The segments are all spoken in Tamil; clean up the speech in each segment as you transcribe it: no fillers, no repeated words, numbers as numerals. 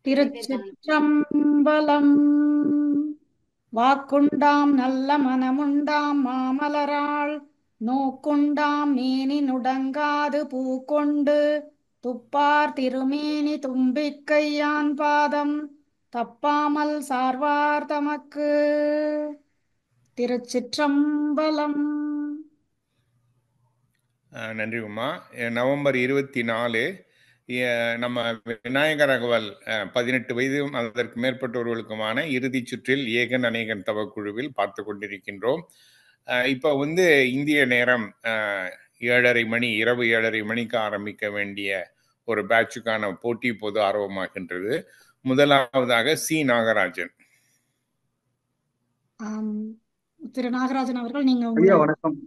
திருச்சிற்றம்பலம். வாக்குண்டாம் நல்ல மனமுண்டாம் மாமலராள் நோக்குண்டாம் மேனி நுடங்காது பூக்கொண்டு துப்பார் திருமேனி தும்பிக்கையான் பாதம் தப்பாமல் சார்வார் தமக்கு. திருச்சிற்றம்பலம். நன்றி உமா. நவம்பர் 24 நம்ம விநாயகர் அகவல் 18 வயது அதற்கு மேற்பட்டவர்களுக்குமான இறுதிச் சுற்றில் ஏகன் அநேகன் தவக்குழுவில் பார்த்து கொண்டிருக்கின்றோம். இப்போ இந்திய நேரம் 7:30 மணி, இரவு 7:30 மணிக்கு ஆரம்பிக்க வேண்டிய ஒரு பேட்சுக்கான போட்டி இப்போது ஆர்வமாகின்றது. முதலாவதாக சி நாகராஜன். திரு நாகராஜன் அவர்கள், நீங்க வணக்கம்.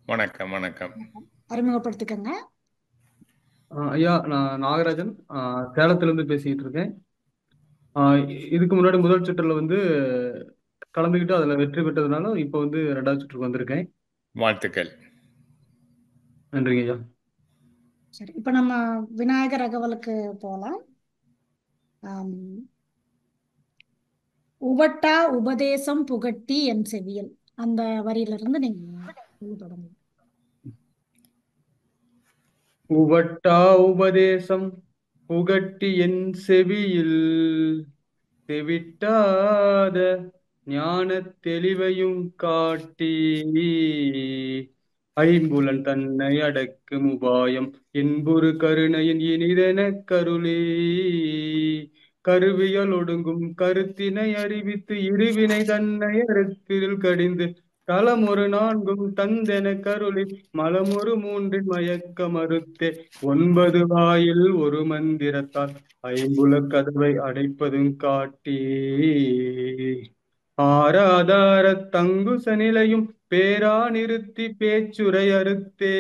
வணக்கம் வணக்கம். அறிமுகப்படுத்திக்கங்க. ஐயா, நான் நாகராஜன் சேலத்திலிருந்து பேசிக்கிட்டு இருக்கேன். இதுக்கு முன்னாடி முதல் சுற்றுல கலந்துக்கிட்டு அதுல வெற்றி பெற்றதுனால இப்போ 2வது சுற்றுக்கு வந்திருக்கேன். வாழ்த்துக்கள். நன்றிங்க ஐயா. சரி, இப்ப நம்ம விநாயகர் அகவலுக்கு போலாம். உவட்டா உபதேசம் புகட்டி என் செவியல், அந்த வரியிலிருந்து நீங்க தொடங்க. உவட்டா உபதேசம் புகட்டி என் செவியில் தெவிட்டாத ஞான தெளிவையும் காட்டி ஐம்புலன் தன்னை அடக்கும் உபாயம் என்புரு கருணையின் இனிதென கருளே கருவியல் ஒடுங்கும் கருத்தினை அறிவித்து இருவினை தன்னை அறுத்தில் கடிந்து களமொரு 4 தந்தென கருளி மலமொரு 3 மயக்க மறுத்தே 9 வாயில் ஒரு மந்திரத்தால் ஐம்புல கதவை அடைப்பதும் காட்டி ஆராதார தங்குச நிலையும் பேரா நிறுத்தி பேச்சுரை அறுத்தே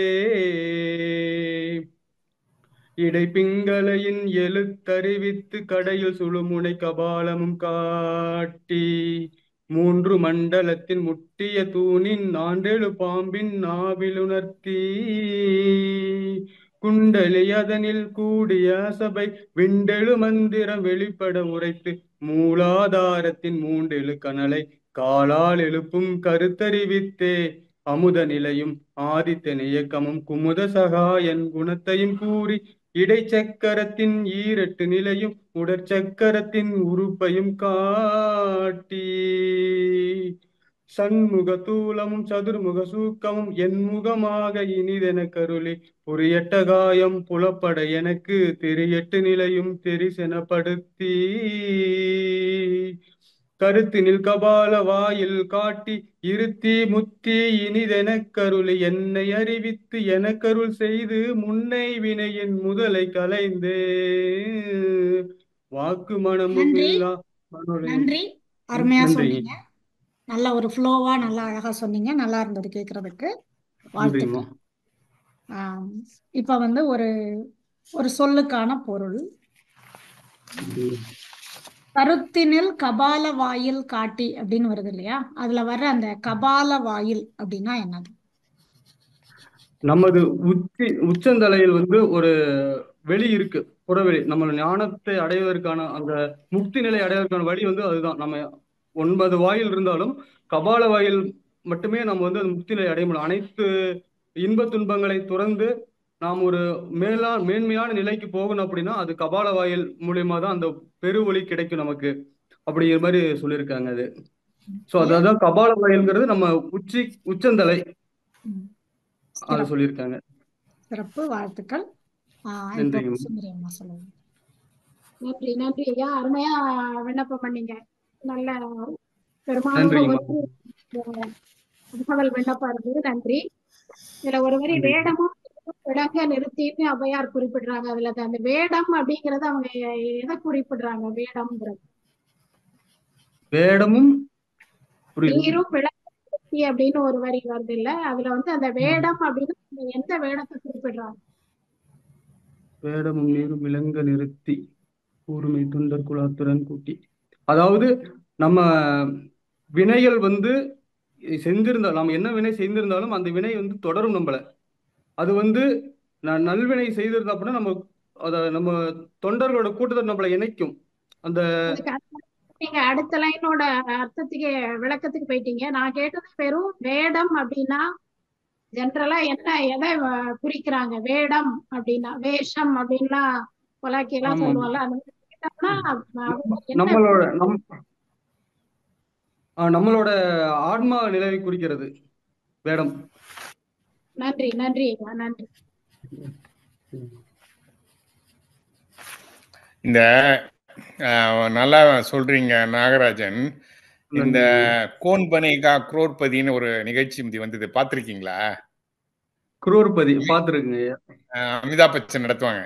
இடைப்பிங்களையின் எழுத்தறிவித்து கடையில் சுழுமுனை கபாலமும் காட்டி 3 மண்டலத்தின் முட்டிய தூணின் 4 பாம்பின் நாவிலுணர்த்தி குண்டலி அதனில் கூடிய சபை விண்டெழு மந்திரம் வெளிப்பட உரைத்து மூலாதாரத்தின் 3 கனலை காலால் எழுப்பும் கருத்தறிவித்தே அமுத நிலையும் ஆதித்தன் இயக்கமும் குமுத சகாயன் குணத்தையும் கூறி இடைச்சக்கரத்தின் 8 நிலையும் உடற்சக்கரத்தின் உறுப்பையும் காட்டி சண்முக தூலமும் சதுர்முக சூக்கமும் என்முகமாக இனிதென கருளி புரியட்டகாயம் புலப்பட எனக்கு 8 நிலையும் தெரிசெனப்படுத்தி கருத்தினில் கபால வாயில் காட்டி இருத்தி முத்தி இனிதென கருளி என்னை அறிவித்து எனக்கருள் செய்து முன்னை வினையின் முதலை கலைந்தே வாக்கு மனமும் இல்லா. நன்றி, அருமையா சொன்னீங்க. நல்ல ஒரு ஃப்ளோவா நல்லா அழகா சொன்னீங்க. நல்லா இருந்தது கேட்கறதுக்கு. வாழ்த்துக்கள். இப்ப ஒரு ஒரு சொல்லுக்கான பொருள். கருத்தினில் கபால வாயில் காட்டி அப்படின்னு வருது இல்லையா? அதுல வர்ற அந்த கபால வாயில் அப்படின்னா என்னது? நமது உச்சந்தலையில் ஒரு வெளி இருக்கு, புறவெளி. நம்ம ஞானத்தை அடைவதற்கான அந்த முக்தி நிலை அடைவதற்கான வழி அதுதான். நம்ம 9 வாயில் இருந்தாலும் கபால வாயில் மட்டுமே நம்ம அந்த முக்தி நிலை அடைய முடியும். அனைத்து இன்ப துன்பங்களை துறந்து நாம் ஒரு மேன்மையான நிலைக்கு போகணும் அப்படின்னா அது கபால வாயில் மூலியமா தான் அந்த பெருவொளி கிடைக்கும் நமக்கு, அப்படிங்கிற மாதிரி சொல்லியிருக்காங்க. அது அதான் கபால வாயில்ங்கிறது நம்ம உச்சந்தலை அதை சொல்லியிருக்காங்க. சிறப்பு, வாழ்த்துக்கள். நன்றி நன்றி ஐயா, அருமையா விண்ணப்பம் பண்ணீங்க. நல்ல பெருமாள் விண்ணப்பம் இருந்தது. நன்றி. இதுல ஒரு வரி வேடமும் விலங்க நிறுத்தின்னு ஔவையார் குறிப்பிடுறாங்க. அதுல அந்த வேடம் அப்படிங்கறது அவங்க எதை குறிப்பிடுறாங்க? வேடமும் நீரும் விலங்கு நிறுத்தி அப்படின்னு ஒரு வரி வருது இல்ல, அதுல அந்த வேடம் அப்படின்னு எந்த வேடத்தை குறிப்பிடுறாங்க? வேடமும் நீரும் விலங்க நிறுத்தி கூர்மை துண்டர் குலாத்துடன் கூட்டி, அதாவது நம்ம வினைகள் செஞ்சிருந்தாலும், நம்ம என்ன வினை செய்திருந்தாலும் அந்த வினை தொடரும் நம்மள. அது நல்வினை செய்திருந்தா அப்படின்னா நம்ம தொண்டர்களோட கூட்டத்தை நம்மளை இணைக்கும். அந்த அதுக்கு நீங்க அடுத்த லைனோட அர்த்தத்துக்கு விளக்கத்துக்கு போயிட்டீங்க. நான் கேட்டது வெறும் வேடம் அப்படின்னா ஜென்ரலா என்ன எதை குறிக்கிறாங்க? வேடம் அப்படின்னா வேஷம் அப்படின்னா பொலாக்கியெல்லாம் ஆமா சொல்லுவாங்கல்ல, அந்த மாதிரி வேடம்னா அவங்க என்ன நம்மளோட நம்மளோட ஆன்மா நிலையை குறிக்கிறது வேடம். நன்றி நன்றி ஐயா, நன்றி. இந்த நல்லா சொல்றீங்க நாகராஜன். இந்த கோன் பனேகா குரோர்பதின்னு ஒரு நிகழ்ச்சி வந்தது, பார்த்திருக்கீங்களா? குரோர்பதி பார்த்துருக்குங்க. அமிதாப் பச்சன் நடத்துவாங்க.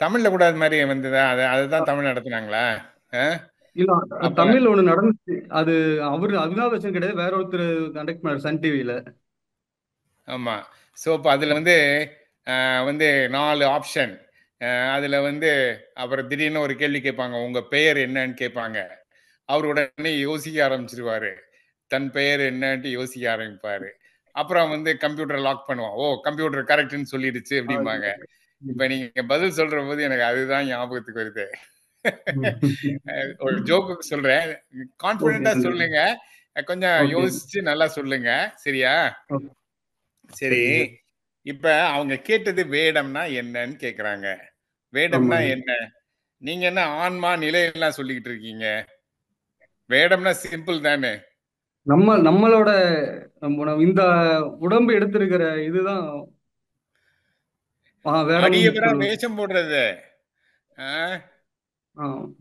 தமிழ்ல கூட அது மாதிரி வந்ததா? அதுதான் தமிழ் நடத்துனாங்களா? இல்ல அப்ப தமிழ்ல ஒண்ணு நடந்துச்சு. அது அவரு அமிதாப் பச்சன் கிடையாது, வேற ஒருத்தர் கண்டக்ட் பண்ணாரு சன் டிவில. ஆமா. ஸோ இப்போ அதுல வந்து 4 ஆப்ஷன். அதுல வந்து அப்புறம் திடீர்னு ஒரு கேள்வி கேட்பாங்க, உங்க பெயர் என்னன்னு கேட்பாங்க. அவர் உடனே யோசிக்க ஆரம்பிச்சிருவாரு. தன் பெயர் என்னன்ட்டு யோசிக்க ஆரம்பிப்பாரு. அப்புறம் வந்து கம்ப்யூட்டர் லாக் பண்ணுவோம். ஓ, கம்ப்யூட்டர் கரெக்ட்னு சொல்லிடுச்சு அப்படிம்பாங்க. இப்ப நீங்க பதில் சொல்ற போது எனக்கு அதுதான் ஞாபகத்துக்கு வருது. ஒரு ஜோக்குக்கு சொல்றேன், கான்பிடென்டா சொல்லுங்க, கொஞ்சம் யோசிச்சு நல்லா சொல்லுங்க, சரியா? சரி, இப்ப அவங்க கேட்டது வேடம்னா என்னன்னு கேக்குறாங்க. வேடம்னா என்ன? நீங்க என்ன ஆன்மா நிலையெல்லாம் சொல்லிக்கிட்டு இருக்கீங்க? வேடம்னா சிம்பிள் தானே. நம்மளோட இந்த உடம்பு எடுத்திருக்கிற இதுதான் வேடம் அடியவரா சொல்லுவோம். வேஷம் போடுறது.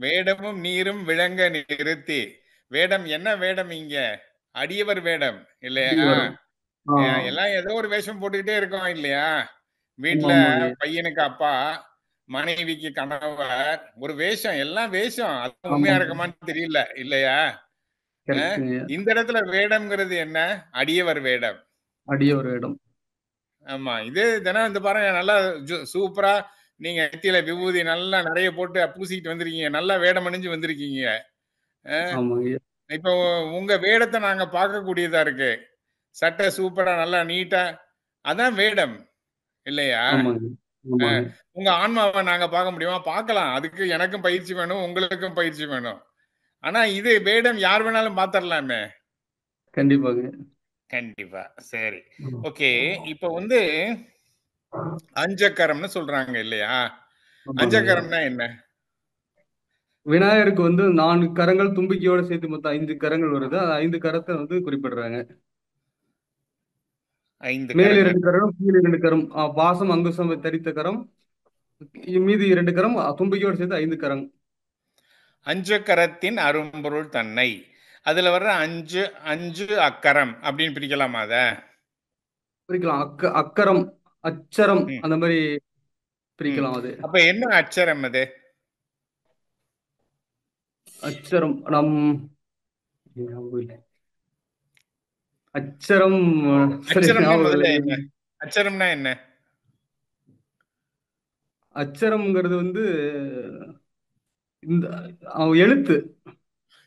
வேடமும் நீரும் விளங்க நிறுத்தி. வேடம் என்ன வேடம் இங்க? அடியவர் வேடம் இல்லையா? எல்லாம் ஏதோ ஒரு வேஷம் போட்டுக்கிட்டே இருக்கோம் இல்லையா? வீட்டுல பையனுக்கு அப்பா, மனைவிக்கு கணவர், ஒரு வேஷம், எல்லாம் வேஷம். அது உண்மையா இருக்குமான்னு தெரியல இல்லையா? இந்த இடத்துல வேடம்ங்கிறது என்ன? அடியவர் வேடம். அடியவர் வேடம். ஆமா, இது தினம் இந்த பாருங்க, நல்லா சூப்பரா நீங்க நெத்தியில விபூதி நல்லா நிறைய போட்டு பூசிக்கிட்டு வந்திருக்கீங்க, நல்லா வேடம் அணிஞ்சு வந்திருக்கீங்க. இப்போ உங்க வேடத்தை நாங்க பார்க்கக்கூடியதா இருக்கு. சட்டை சூப்பரா நல்லா நீட்டா, அதான் வேடம் இல்லையா? உங்க ஆன்மாவை நாங்க பார்க்க முடியுமா? பார்க்கலாம். அதுக்கு எனக்கும் பயிற்சி வேணும், உங்களுக்கும் பயிற்சி வேணும். ஆனா இது வேடம் யார் வேணாலும் பாத்திரலாமே. கண்டிப்பாங்க. கண்டிப்பா. சரி, ஓகே. இப்ப வந்து அஞ்சக்கரம்னு சொல்றாங்க இல்லையா? அஞ்சக்கரம்னா என்ன? விநாயகருக்கு வந்து 4 கரங்கள் தும்பிக்கையோட சேர்த்து மொத்தம் 5 கரங்கள் வருது. 5 கரத்தை வந்து குறிப்பிடுறாங்க. 5 மேல் 2 கரம், கீழ் 2 கரம், பாசம் அங்குசம் தரித்த கரம், மீதி 2 கரம், தும்பிக்கையோட சேர்த்து 5 கரம். அஞ்சக்கரத்தின் அரும்பொருள் தன்னை, அதுல வர்ற 5 அக்கரம் அப்படின்னு பிரிக்கலாமா? அத பிரிக்கலாம். அக்கரம், அச்சரம், அந்த மாதிரி பிரிக்கலாம். அது அப்ப என்ன அச்சரம்? அது அச்சரம் அச்சரம் அச்சரம்னா என்ன? அச்சரம்ங்கிறது வந்து இந்த எழுத்து.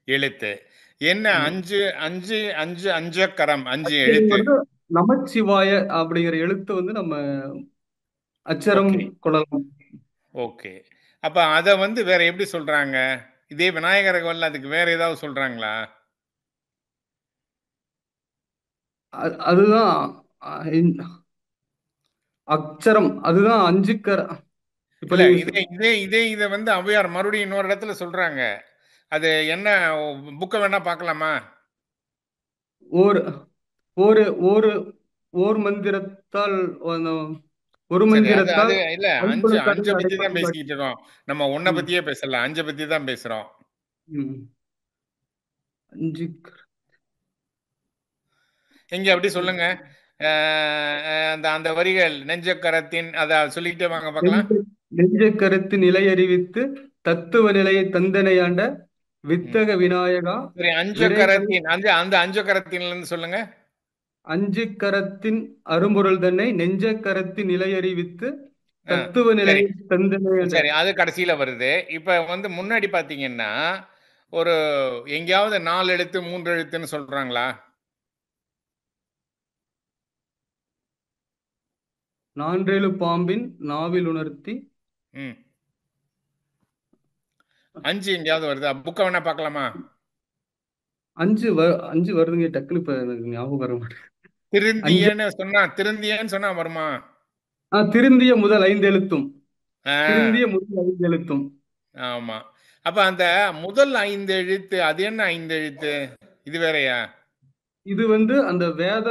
எழுத்து என்ன? 5 அஞ்சக்கரம், 5 எழுத்து. நமச்சிவாய அப்படிங்கிற எழுத்து வந்து நம்ம அச்சரம் கொள்ளலாம். ஓகே. அப்ப அத வந்து வேற எப்படி சொல்றாங்க? இதே விநாயகர் கோவில் அதுக்கு வேற ஏதாவது சொல்றாங்களா? அதுதான் அச்சரம், அதுதான் 5 கரம். இதை வந்து ஔவையார் மறுபடியும் இன்னொரு இடத்துல சொல்றாங்க. அது என்ன? புக்க வேணா பார்க்கலாமா? ஓர் மந்திரத்தால் ஒரு மந்திரத்தால் இல்ல, 5 பத்தி தான் பேசிக்கிட்டு இருக்கோம். நம்ம ஒன்ன பத்தியே பேசல, 5 பத்தி தான் பேசுறோம். 5 எங்க அப்படி சொல்லுங்க. அந்த வரிகள் நெஞ்சக்கரத்தின் அத சொல்லிக்கிட்டே வாங்க பார்க்கலாம். நெஞ்சக்கரத்தின் நிலை அறிவித்து தத்துவ நிலையை தந்தனையாண்ட வித்தக விநாயகா. சரி, அஞ்சக்கரத்தின் அந்த அஞ்சக்கரத்தின்ல இருந்து சொல்லுங்க. 5 கரத்தின் அரும்பொருள் தன்னை நெஞ்சக்கரத்தின் நிலை அறிவித்து தத்துவ நிலையை தந்தனையாண்ட. சரி, அது கடைசியில வருது. இப்ப வந்து முன்னாடி பாத்தீங்கன்னா ஒரு எங்கேயாவது 4 எழுத்து 3 எழுத்துன்னு சொல்றாங்களா? 4 பாம்பின் நாவில் உணர்த்தி. 5 எங்கேயாவது வருதா? புக்கை வேணா பார்க்கலாமா? 5 வருதுங்க, டக்குனு இப்ப எனக்கு ஞாபகம் வர மாட்டேங்குது. 5 திருந்தியன்னு சொன்னா வருமா? திருந்திய முதல் 5 எழுத்தும். ஆ, திருந்திய முதல் 5 எழுத்தும். ஆமா. அப்ப அந்த முதல் 5 எழுத்து அது என்ன 5 எழுத்து? இது வேறயா? இது வந்து அந்த வேத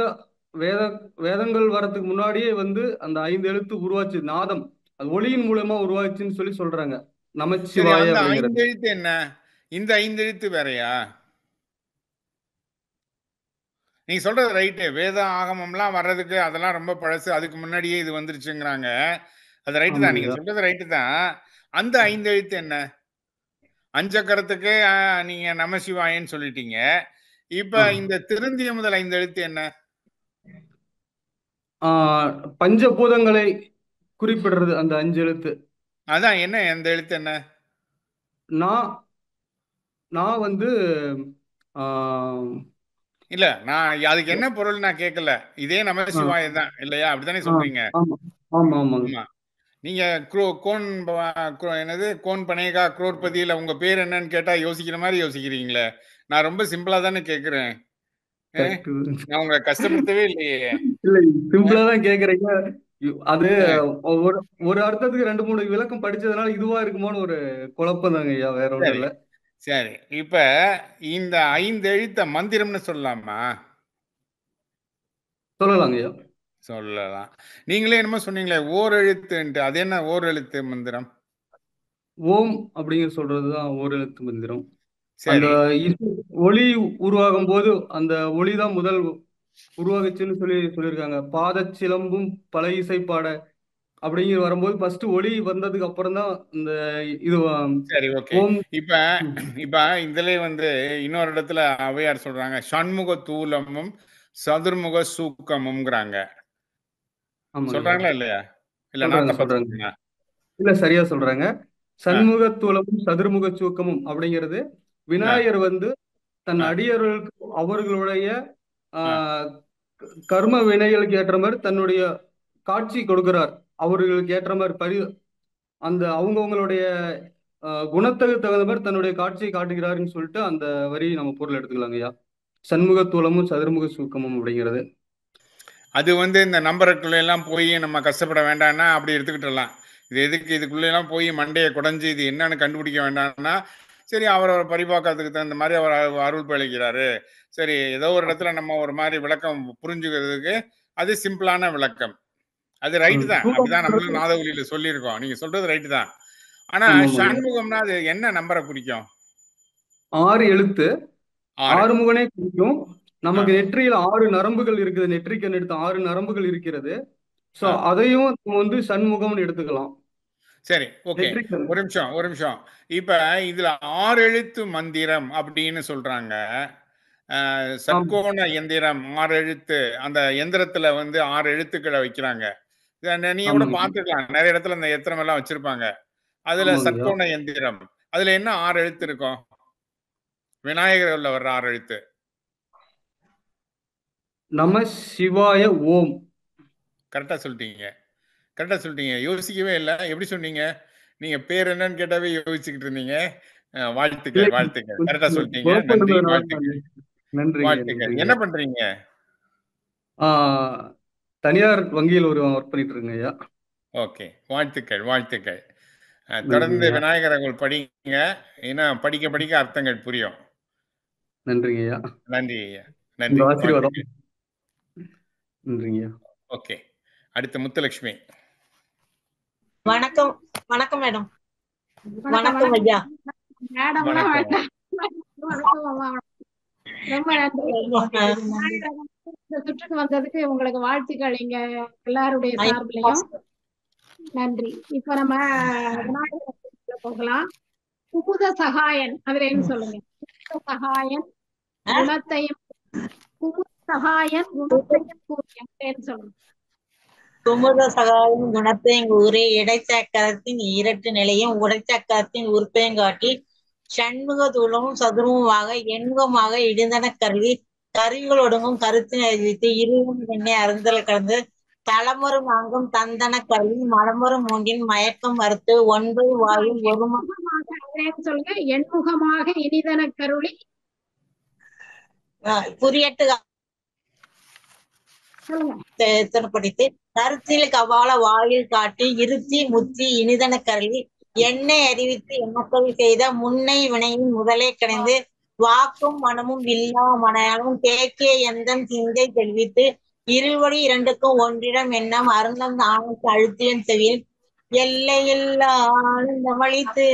வேத வேதங்கள் வரதுக்கு முன்னாடியே வந்து அந்த 5 எழுத்து உருவாச்சு, நாதம். அது ஒளியின் மூலமா உருவாச்சுன்னு சொல்லி சொல்றாங்க. சரி, நமச்சிவாய அந்த 5 அப்படிங்கிறது. எழுத்து என்ன? இந்த 5 எழுத்து வேறயா? நீங்க சொல்றது ரைட்டு. வேத ஆகமம்லாம் வர்றதுக்கு அதெல்லாம் ரொம்ப பழசு. அதுக்கு முன்னாடியே இது வந்துருச்சுங்கிறாங்க. அது ரைட்டு தான். நீங்க ஆமாங்கய்யா. சொல்றது ரைட்டு தான். அந்த 5 எழுத்து என்ன? அஞ்சக்கரத்துக்கு நீங்க நமசிவாயன்னு சொல்லிட்டீங்க. இப்ப ஆ. இந்த திருந்திய முதல் 5 எழுத்து என்ன? பஞ்சபூதங்களை குறிப்பிடுறது அந்த 5 எழுத்து. அதான் என்ன? அந்த எழுத்து என்ன? நான் நான் வந்து ஆ, இல்ல, நான் அதுக்கு என்ன பொருள் நான் கேட்கல. இதே ஆ, நமசிவாயம் தான் இல்லையா? அப்படித்தானே ஆ, சொல்றீங்க? ஆமா ஆமா ஆமாங்க. ஆமா. நீங்க என்னது கோன் பனேகா குரோர்பதியில உங்க பேர் என்னன்னு கேட்டா யோசிக்கிற மாதிரி யோசிக்கிறீங்களே. நான் ரொம்ப சிம்பிளா தானே கேட்கிறேன். கரெக்ட். நான் உங்களை கஷ்டப்படுத்தவே இல்லையே. இல்ல, சிம்பிளா தான் கேக்குறீங்க. அது அஹ், ஒரு ஒரு அர்த்தத்துக்கு 2 3 விளக்கம் படிச்சதுனால இதுவா இருக்குமோன்னு ஒரு குழப்பம் தாங்க ஐயா, வேற ஒண்ணும் சரி இல்ல. சரி. இப்ப இந்த 5 எழுத்த மந்திரம்னு சொல்லலாமா? சொல்லலாங்க ஐயா. சொல்லலாம். நீங்களே என்னமோ சொன்னீங்களே ஓர் எழுத்துன்ட்டு, அது என்ன ஓர் எழுத்து மந்திரம்? ஓம் அப்படிங்கிற சொல்றதுதான் ஒரு எழுத்து மந்திரம். அந்த சரி ஒளி உருவாகும் போது அந்த ஒளிதான் முதல் உருவாகுச்சுன்னு சொல்லியிருக்காங்க. பாதச் சிலம்பும் பல இசைப்பாட அப்படிங்கிற வரும்போது ஃபர்ஸ்ட் ஒளி வந்ததுக்கு அப்புறம் தான் இந்த இது சரி ஓகே. ஓம். இப்ப இப்ப இதுல வந்து இன்னொரு இடத்துல ஔவையார் சொல்றாங்க, சண்முக தூலமும் சதுர்முக சூக்கமும்ங்கிறாங்க. ஆமாங்க ஐயா. சொல்றாங்களா இல்லையா? இல்ல நான் சொல்றாங்க தப்பா சொல்றாங்க. சொல்றேனா? இல்ல, சரியா சொல்றாங்க. ஆ, சண்முகத்துவமும் சதுர்முக சூக்கமும் அப்படிங்கிறது ஆ, விநாயகர் வந்து தன் ஆ, அடியவர்களுக்கு அவர்களுடைய ஆ. ஆஹ், கர்ம வினைகளுக்கு ஏற்ற மாதிரி தன்னுடைய காட்சி கொடுக்கிறார். அவர்களுக்கு ஏற்ற மாதிரி அந்த அவங்கவுங்களுடைய குணத்துக்கு தகுந்த மாதிரி தன்னுடைய காட்சியை காட்டுகிறாருன்னு சொல்லிட்டு அந்த வரி நம்ம பொருள் எடுத்துக்கலாங்க ஐயா. சண்முகத்துவமும் சதுர்முக சூக்கமும் அப்படிங்கிறது. அது வந்து இந்த நம்பருக்குள்ள எல்லாம் போய் நம்ம கஷ்டப்பட வேண்டாம்னா அப்படி எடுத்துக்கிட்டலாம். இது எதுக்கு இதுக்குள்ள எல்லாம் போய் மண்டையை குடைஞ்சு இது என்னன்னு கண்டுபிடிக்க வேண்டாம்னா, சரி அவரோட பரிபாக்கத்துக்கு தகுந்த மாதிரி அவர் அருள் பாலிக்கிறாரு. சரி ஏதோ ஒரு இடத்துல நம்ம ஒரு மாதிரி விளக்கம் புரிஞ்சுக்கிறதுக்கு அது சிம்பிளான விளக்கம். அது ரைட்டு தான். அப்படிதான் நம்மளும் சூலம். நாதவழியில சொல்லியிருக்கோம். நீங்க சொல்றது ரைட்டு தான். ஆனா ஆமாங்க ஐயா. ஷண்முகம்னா அது என்ன நம்பரை குறிக்கும்? 6 எழுத்து. 6. ஆறுமுகனே குறிக்கும். ஆ, நமக்கு நெற்றியில் 6 நரம்புகள் இருக்குது. நெற்றிக்கண் எடுத்த 6 நரம்புகள் இருக்கிறது. சோ ஆ. அதையும் நம்ம வந்து சண்முகம்னு எடுத்துக்கலாம். சரி ஓகே. நெற்றிக்கண். ஒரு நிமிஷம். இப்ப இதுல 6 எழுத்து மந்திரம் அப்படின்னு சொல்றாங்க. ஆமா சட்கோண எந்திரம் 6 எழுத்து. அந்த எந்திரத்துல வந்து 6 எழுத்துக்களை வைக்கிறாங்க. நீங்க கூட ஆமாங்க பார்த்துக்கலாம். நிறைய இடத்துல இந்த எத்திரம் எல்லாம் வச்சிருப்பாங்க. அதுல ஆமாங்கய்யா. சட்கோண எந்திரம். அதுல என்ன 6 எழுத்து இருக்கும்? விநாயகர்ல வர்ற 6 எழுத்து. நம சிவாய ஓம். கரெக்டா சொல்லிட்டீங்க. கரெக்டா சொல்லிட்டீங்க. யோசிக்கவே இல்லை. எப்படி சொன்னீங்க? நீங்க பேர் என்னன்னு கேட்டாவே யோசிச்சுக்கிட்டு இருந்தீங்க. இல்லை, வாழ்த்துக்கள், வாழ்த்துக்கள். கரெக்டா கொஞ்சம் சொல்லிட்டீங்க. குழப்பம் நன்றி, இருந்ததுனால வாழ்த்துக்கள், நன்றிங்க வாழ்த்துக்கள். நன்றிங்க. என்ன பண்றீங்க? தனியார் வங்கியில் ஒரு ஒர்க் பண்ணிட்டு இருக்கேங்க ஐயா. ஓகே. வாழ்த்துக்கள், வாழ்த்துக்கள். தொடர்ந்து நன்றிங்க ஐயா. விநாயகர் அருள் படிங்க. ஏன்னா படிக்க படிக்க அர்த்தங்கள் புரியும். நன்றிங்க ஐயா. நன்றி ஐயா. உங்க நன்றி. ஆசீர்வாதம். வாழ்த்துக்கள். நன்றிங்க ஐயா. ஓகே. அடுத்து முத்துலட்சுமி. வணக்கம். வணக்கம் மேடம். வணக்கம் வணக்கம் வணக்கம் ஐயா. மேடம்லாம் வணக்கம். வேண்டாம். வணக்கம் அம்மா. ரொம்ப நன்றி. இந்த சுற்றுக்கு வந்ததுக்கு உங்களுக்கு வாழ்த்துக்கள் எங்க எல்லாருடைய சார்பிலையும் நன்றி. இப்ப நம்ம விநாயகர் சதுர்த்திக்குள்ள போகலாம். குமுத சகாயன் அதுல என்ன சொல்லுங்க? குமுத சகாயன் குணத்தையும் குமுத சகாயன் குணத்தையும் கூறியன்னு சொல்லுங்க. குமுத சகாயம் குணத்தையும் கூறி இடைச்சக்கரத்தின் இரட்டு நிலையும் உடைச்சக்கரத்தின் உறுப்பையும் காட்டி சண்முக தூளமும் சதுரமுமாக எண்முகமாக இடிந்தன கருவி கருவிகள் ஒடுங்கும் கருத்தினை அறிவித்து இருவும் எண்ணெய் அருந்தல் கடந்து தளமரும் அங்கும் தந்தன கருவி மலமரும் மூன்றின் மயக்கம் மறுத்து 9 வாயில் ஒரு சொல்லுங்க. எண்முகமாக இனிதன கருளி புரியட்டு சொல்லுங்க. படித்து கருத்தில் கபால வாயில் காட்டி இருத்தி முத்தி இனிதன கருளி எண்ணெய் அறிவித்து எண்ணக்கவி செய்த முன்னை வினையின் முதலே கிடந்து வாக்கும் மனமும் இல்லா மனையாலும் தேக்கிய எந்தன் சிந்தை தெளிவித்து இருவடி இரண்டுக்கும் ஒன்றிடம் எண்ணம் அருந்தம் ஆனத்து அழுத்தியன் செவியில் எல்லையில்லா ஆனந்தம் அளித்து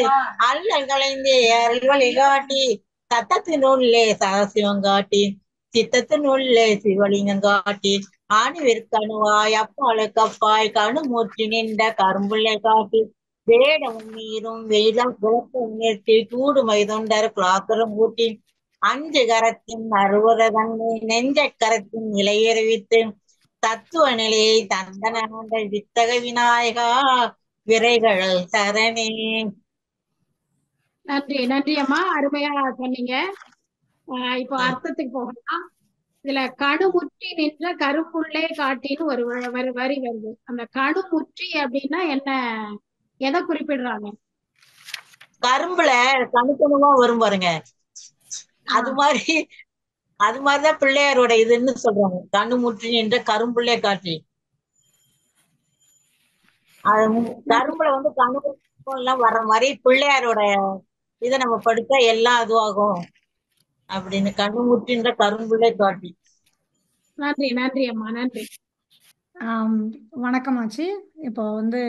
அல்லல் கலைந்தே அருள்வழி காட்டி சத்தத்தினுள்ளே சதாசிவம் காட்டி சித்தத்தினுள்ளே சிவலிங்கம் காட்டி ஆணிவிற்கணுவாய் அப்பாளுக்கு அப்பாய் கணுமூற்றி நின்ற கரும்புள்ளை காட்டி வேடமும் நீரும் வெயிலம் விளக்கம் நிறுத்தி கூடு மைதொண்டர் குலாக்கரம் ஊட்டி அஞ்சு கரத்தின் அறுவரதன்மை நெஞ்ச கரத்தின் நிலையறிவித்து தத்துவ நிலையை தந்தனங்கள் வித்தக விநாயகா விரைகள் சரணே. நன்றி நன்றி அம்மா, அருமையா சொன்னீங்க. இப்போ அர்த்தத்துக்கு போகலாம். இதுல கணுமுற்றி நின்ற கருப்புள்ளே காட்டின்னு ஒரு வரி வருது. அந்த கணுமுற்றி அப்படின்னா என்ன, எதை குறிப்பிடுறாங்க? கரும்புல கணுக்கணுமா வரும் பாருங்க, அது மாதிரிதான் பிள்ளையாரோட இதுன்னு சொல்றாங்க. கணுமுற்றி நின்ற கரும்புள்ளே காட்டி, கரும்புல வந்து கணு எல்லாம் வர்ற மாதிரி பிள்ளையாரோட இதை நம்ம படித்தா எல்லாம் அதுவாகும் அப்படின்னு. கணுமுற்றின்ற கரும்புள்ளே காட்டி. நன்றி நன்றி அம்மா, நன்றி. வணக்கம் ஆச்சு. இப்போ வந்து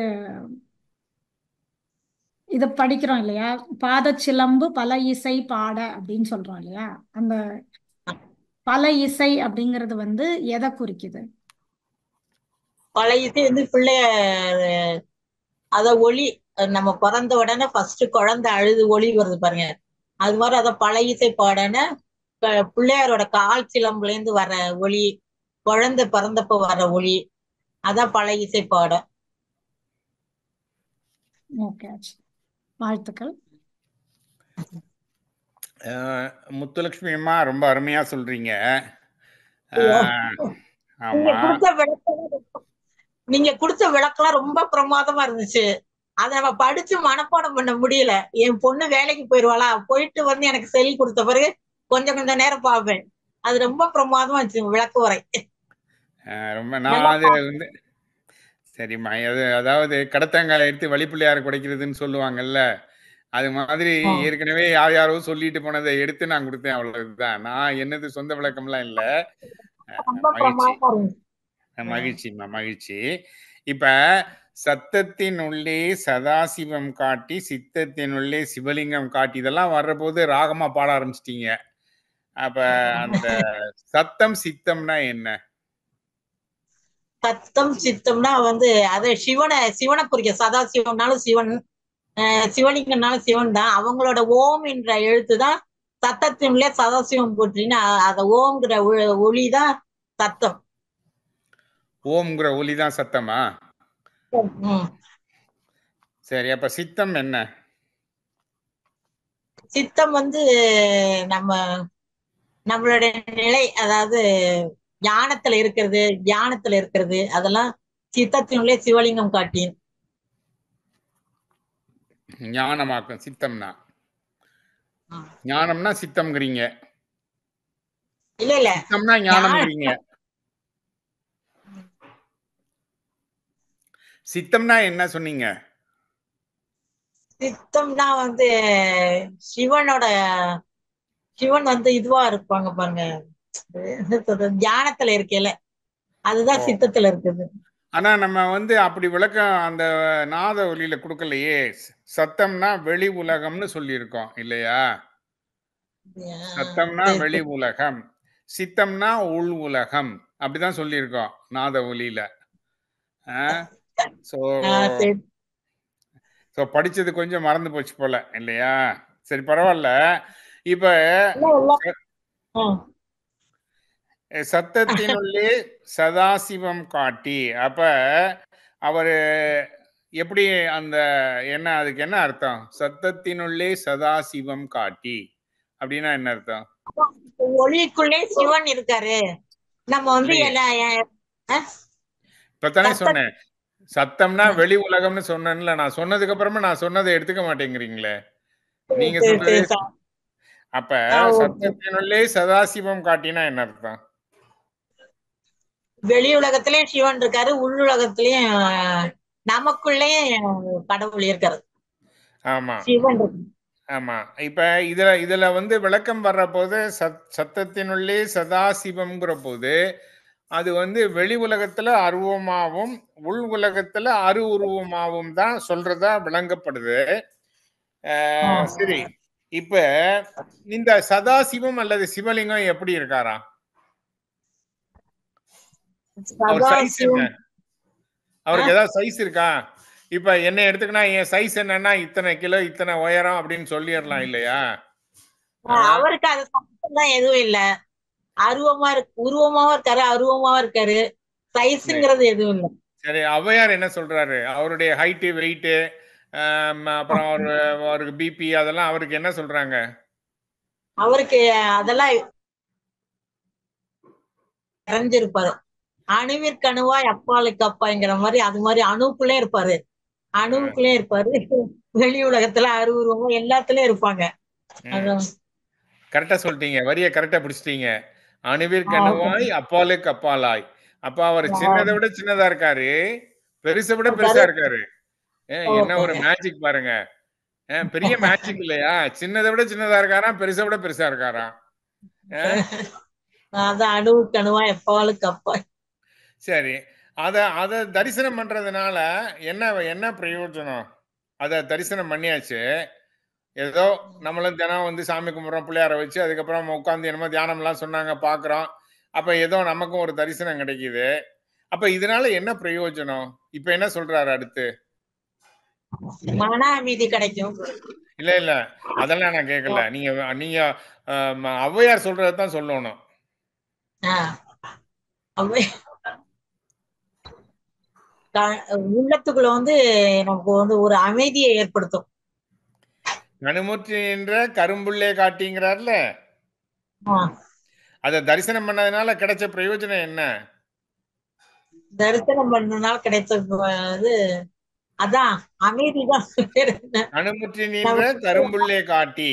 இத படிக்கிறோம் இல்லையா, பாதச்சிலம்பு பல இசை பாட அப்படின்னு சொல்றோம் இல்லையா. அந்த பல இசை அப்படிங்கிறது வந்து எதை குறிக்குது? பல இசை வந்து பிள்ளையார், அத ஒளி, நம்ம பிறந்த உடனே ஃபர்ஸ்ட் குழந்தை அழுது ஒளி வருது பாருங்க, அது மாதிரி அத பல இசை பாடன பிள்ளையாரோட கால் சிலம்புல இருந்து வர ஒளி, குழந்தை பிறந்தப்ப வர ஒளி, அதான் பல இசை பாட. ஓகே ஆச்சு, வாழ்த்துக்கள். முத்துலட்சுமி அம்மா ரொம்ப அருமையா சொல்றீங்க. நீங்க கொடுத்த விளக்கெல்லாம் ரொம்ப பிரமாதமா இருந்துச்சு. அதை நம்ம படிச்சு மனப்பாடம் பண்ண முடியல. என் பொண்ணு வேலைக்கு போயிடுவாளா, போயிட்டு வந்து எனக்கு சொல்லி கொடுத்த பிறகு கொஞ்சம் நேரம் பார்ப்பேன். அது ரொம்ப பிரமாதமா இருந்துச்சு விளக்கு உரை. ரொம்ப நான் அது வந்து சரிம்மா, அதாவது கடத்தங்காய் எடுத்து வழிப்பிள்ளையார் குடைக்கிறதுன்னு சொல்லுவாங்கல்ல, அது மாதிரி ஏற்கனவே யாரோ சொல்லிட்டு போனதை எடுத்து நான் கொடுத்தேன், அவ்வளவுதான். நான் என்னது சொந்த விளக்கம்லாம் இல்ல. மகிழ்ச்சிம்மா, மகிழ்ச்சி. இப்ப சத்தத்தின் உள்ளே சதாசிவம் காட்டி சித்தத்தின் உள்ளே சிவலிங்கம் காட்டி இதெல்லாம் வர்ற போது ராகமா பாட ஆரம்பிச்சிட்டீங்க. அப்ப அந்த சத்தம் சித்தம்னா என்ன? சத்தம் சித்தம்னா வந்து அது சிவனை குறிக்க. சதாசிவம்னாலும் சிவன், சிவலிங்கம்னாலும் சிவன் தான். அவங்களோட ஓம் என்ற எழுத்து தான் சத்தத்தினுள்ளே சதாசிவம் போற்றின்னு, அத ஓம்ங்கிற ஒளிதான் சத்தம். ஓம்ங்கிற ஒலிதான் சத்தமா? சரி, அப்ப சித்தம் என்ன? சித்தம் வந்து நம்மளுடைய நிலை, அதாவது ஞானத்துல இருக்கிறது அதெல்லாம் சித்தத்தினுள்ளே சிவலிங்கம் காட்டி ஞானமாக்கும். சித்தம்னா ஞானம்னா சித்தம்ங்கிறீங்க? இல்ல சித்தம்னா ஞானம்ங்கிறீங்க? சித்தம்னா என்ன சொன்னீங்க? சித்தம்னா வந்து சிவன் வந்து இதுவா இருப்பாங்க பாருங்க, தியானத்துல இருக்கல, அதுதான் சித்தத்துல இருக்குது. ஆனா நம்ம வந்து அப்படி விளக்கம் அந்த நாத ஒலியில கொடுக்கலையே. சத்தம்னா வெளி உலகம்னு சொல்லியிருக்கோம் இல்லையா? சத்தம்னா வெளி உலகம், சித்தம்னா உள் உலகம், அப்படிதான் சொல்லியிருக்கோம் நாத ஒலியில. சோ படிச்சது கொஞ்சம் மறந்து போச்சு போல இல்லையா? சரி, பரவாயில்ல. இப்ப சத்தத்தினுள்ளே சதாசிவம் காட்டி, அப்ப அவரு எப்படி அந்த என்ன, அதுக்கு என்ன அர்த்தம்? சத்தத்தினுள்ளே சதாசிவம் காட்டி அப்படின்னா என்ன அர்த்தம்? ஒளிக்குள்ளே சிவன் இருக்காரு. நம்ம வந்து இப்பதானே சொன்னேன் சத்தம்னா வெளி உலகம்னு சொன்னேன்ல. நான் சொன்னதுக்கு அப்புறமா நான் சொன்னதை எடுத்துக்க மாட்டேங்கிறீங்களே. நீங்க சரி சொல்றது சரி சார். அப்ப ஓகே. சத்தத்தினுள்ளே சதாசிவம் காட்டினா என்ன அர்த்தம்? வெளி உலகத்திலயும் சிவன் இருக்காரு, உள் உலகத்திலயும் நமக்குள்ளேயும் கடவுள் இருக்காரு, ஆமா சிவன் இருக்கு. ஆமா. இப்ப இதுல வந்து விளக்கம் வர்ற போது சத்தத்தினுள்ளே சதாசிவம்ங்கிற போது அது வந்து வெளி உலகத்துல அருவமாவும் உள் உலகத்துல அரு உருவமாவும் தான் சொல்றதா விளங்கப்படுது. சரி, இப்ப இந்த சதாசிவம் அல்லது சிவலிங்கம் எப்படி இருக்காரா? அவர் சைஸ் என்ன? சதாசிவம் அவருக்கு ஏதாவது சைஸ் இருக்கா? இப்ப என்ன எடுத்துக்கினா என் சைஸ் என்னன்னா இத்தனை கிலோ இத்தனை உயரம் அப்படின்னு சொல்லிடலாம் இல்லையா? அவருக்கு அது சம்பந்தம் எதுவும் இல்ல. உருவமாவும் இருக்காரு, அருவமாவும் இருக்காரு. சைஸ்ங்கிறது எதுவும் இல்ல. சரி, ஔவையார் என்ன சொல்றாரு? அவருடைய ஹைட்டு வெயிட்டு அப்புறம் அவருக்கு பிபி அதெல்லாம் அவருக்கு என்ன சொல்றாங்க? அவருக்கு அதெல்லாம் இறஞ்சிருப்பாரு. அணுவிற்கணுவாய் அப்பாலுக்கு அப்பாங்கிற மாதிரி, அது மாதிரி அணுக்குள்ளே இருப்பாரு. அணுவுக்குள்ளே இருப்பாரு. வெளி உலகத்துல அருவுருவமா எல்லாத்துலயும் இருப்பாங்க. அதான். கரெக்டா சொல்லிட்டீங்க. வரிய கரெக்டா பிடிச்சிட்டீங்க. அணுவிற்கணுவாய் அப்பாலுக்கு அப்பாலாய். அப்ப அவர் சின்னதை விட சின்னதா இருக்காரு, பெருசை விட பெருசா இருக்காரு. என்ன ஒரு மேஜிக் பாருங்க. பெரிய மேஜிக் இல்லையா? சின்னதை விட சின்னதா இருக்காராம், பெருசை விட பெருசா இருக்காராம். அதான் அணுவுக்கணுவா எப்பாலுக்கு அப்பா. சரி, அத தரிசனம் பண்றதுனால என்ன என்ன பிரயோஜனம்? அத தரிசனம் பண்ணியாச்சு. ஏதோ நம்மளும் தினம் வந்து சாமி கும்பிட்றோம் பிள்ளையார வச்சு, அதுக்கப்புறம் உட்காந்து என்னமோ தியானம்லாம் சொன்னாங்க பார்க்குறோம். அப்ப ஏதோ நமக்கும் ஒரு தரிசனம் கிடைக்குது. அப்ப இதனால என்ன பிரயோஜனம்? இப்ப என்ன சொல்றாரு அடுத்து? மன அமைதி கிடைக்கும். இல்ல இல்ல, அதெல்லாம் நான் கேட்கல. நீங்க நீங்க ஔவையார் சொல்றதான் சொல்லணும். உள்ளத்துக்குள்ள வந்து நமக்கு வந்து ஒரு அமைதியை ஏற்படுத்தும். கணுமுற்றி என்ற கரும்புள்ளே காட்டிங்கிறார்ல, அத தரிசனம் பண்ணதுனால கிடைச்ச பிரயோஜனம் என்ன? தரிசனம் பண்ணனால கிடைச்சது அதான் அமைதிதான். கணுமுற்றி நின்ற கரும்புள்ளே காட்டி.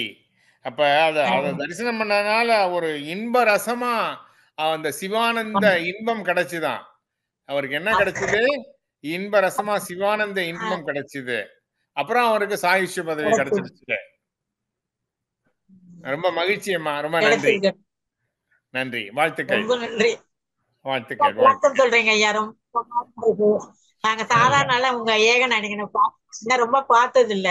அப்ப அத தரிசனம் பண்ணதுனால ஒரு இன்ப ரசமா அந்த சிவானந்த இன்பம் கிடைச்சுதான். அவருக்கு என்ன கிடைச்சது? இன்ப ரசமா சிவானந்த இன்பம் கிடைச்சது. அப்புறம் அவருக்கு சாயுஷ்ய பதவி கிடைச்சிருச்சு. ரொம்ப மகிழ்ச்சி அம்மா, ரொம்ப நன்றி. நன்றி, வாழ்த்துக்கள். ரொம்ப நன்றி. வாழ்த்துக்கள். வணக்கம் சொல்றீங்க ஐயா. ரொம்ப நாங்க சாதாரண உங்க ஏகன் அடிக்கணும் ரொம்ப பார்த்தது இல்ல,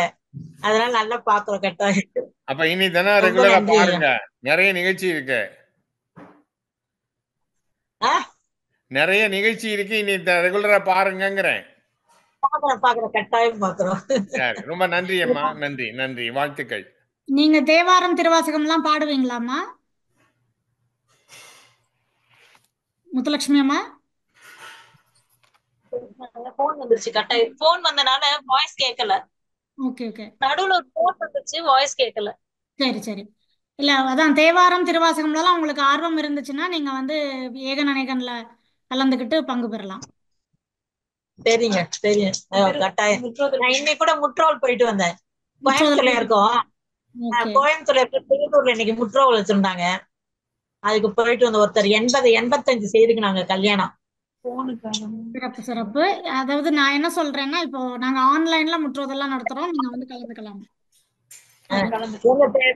அதனால நல்லா பாக்குறோம். கட்டாயம். அப்ப இனி தினம் ரெகுலரா பாருங்க. நிறைய நிகழ்ச்சி இருக்கு. நிறைய நிகழ்ச்சி இருக்கு, இனி ரெகுலரா பாருங்கிறேன். பாக்குறோம், கட்டாயம் பாக்குறோம். சரி, ரொம்ப நன்றி அம்மா. நன்றி நன்றி, வாழ்த்துக்கள். நீங்க தேவாரம் திருவாசகம் எல்லாம் பாடுவீங்களாமா முத்துலட்சுமி அம்மா? போன் வந்துருச்சு, கட்டாயம் போன் வந்தனால வாய்ஸ் கேட்கல. ஓகே ஓகே, நடுவுல ஒரு போன் வந்துருச்சு, வாய்ஸ் கேட்கல. சரி சரி. இல்ல அதான் தேவாரம் திருவாசகம்லாம் உங்களுக்கு ஆர்வம் இருந்துச்சுன்னா நீங்க வந்து ஏகன் அநேகன்ல கலந்துக்கிட்டு பங்கு பெறலாம். சரிங்க சரிங்க, கட்டாயம். நான் இன்னைக்கு கூட முற்றோல் போயிட்டு வந்தேன். கோயம்புத்தூர்ல இருக்கோம். கோயம்புத்தூர்ல திருப்பூர்ல இன்னைக்கு முற்றோல் வச்சிருந்தாங்க. அதுக்கு போயிட்டு வந்த ஒருத்தர் 85 செய்துக்குனாங்க கல்யாணம். சிறப்பு சிறப்பு. அதாவது நான் என்ன சொல்றேன்னா, இப்போ நாங்க ஆன்லைன்ல முற்றோதெல்லாம் நடத்துறோம், நீங்க வந்து கலந்துக்கலாம்.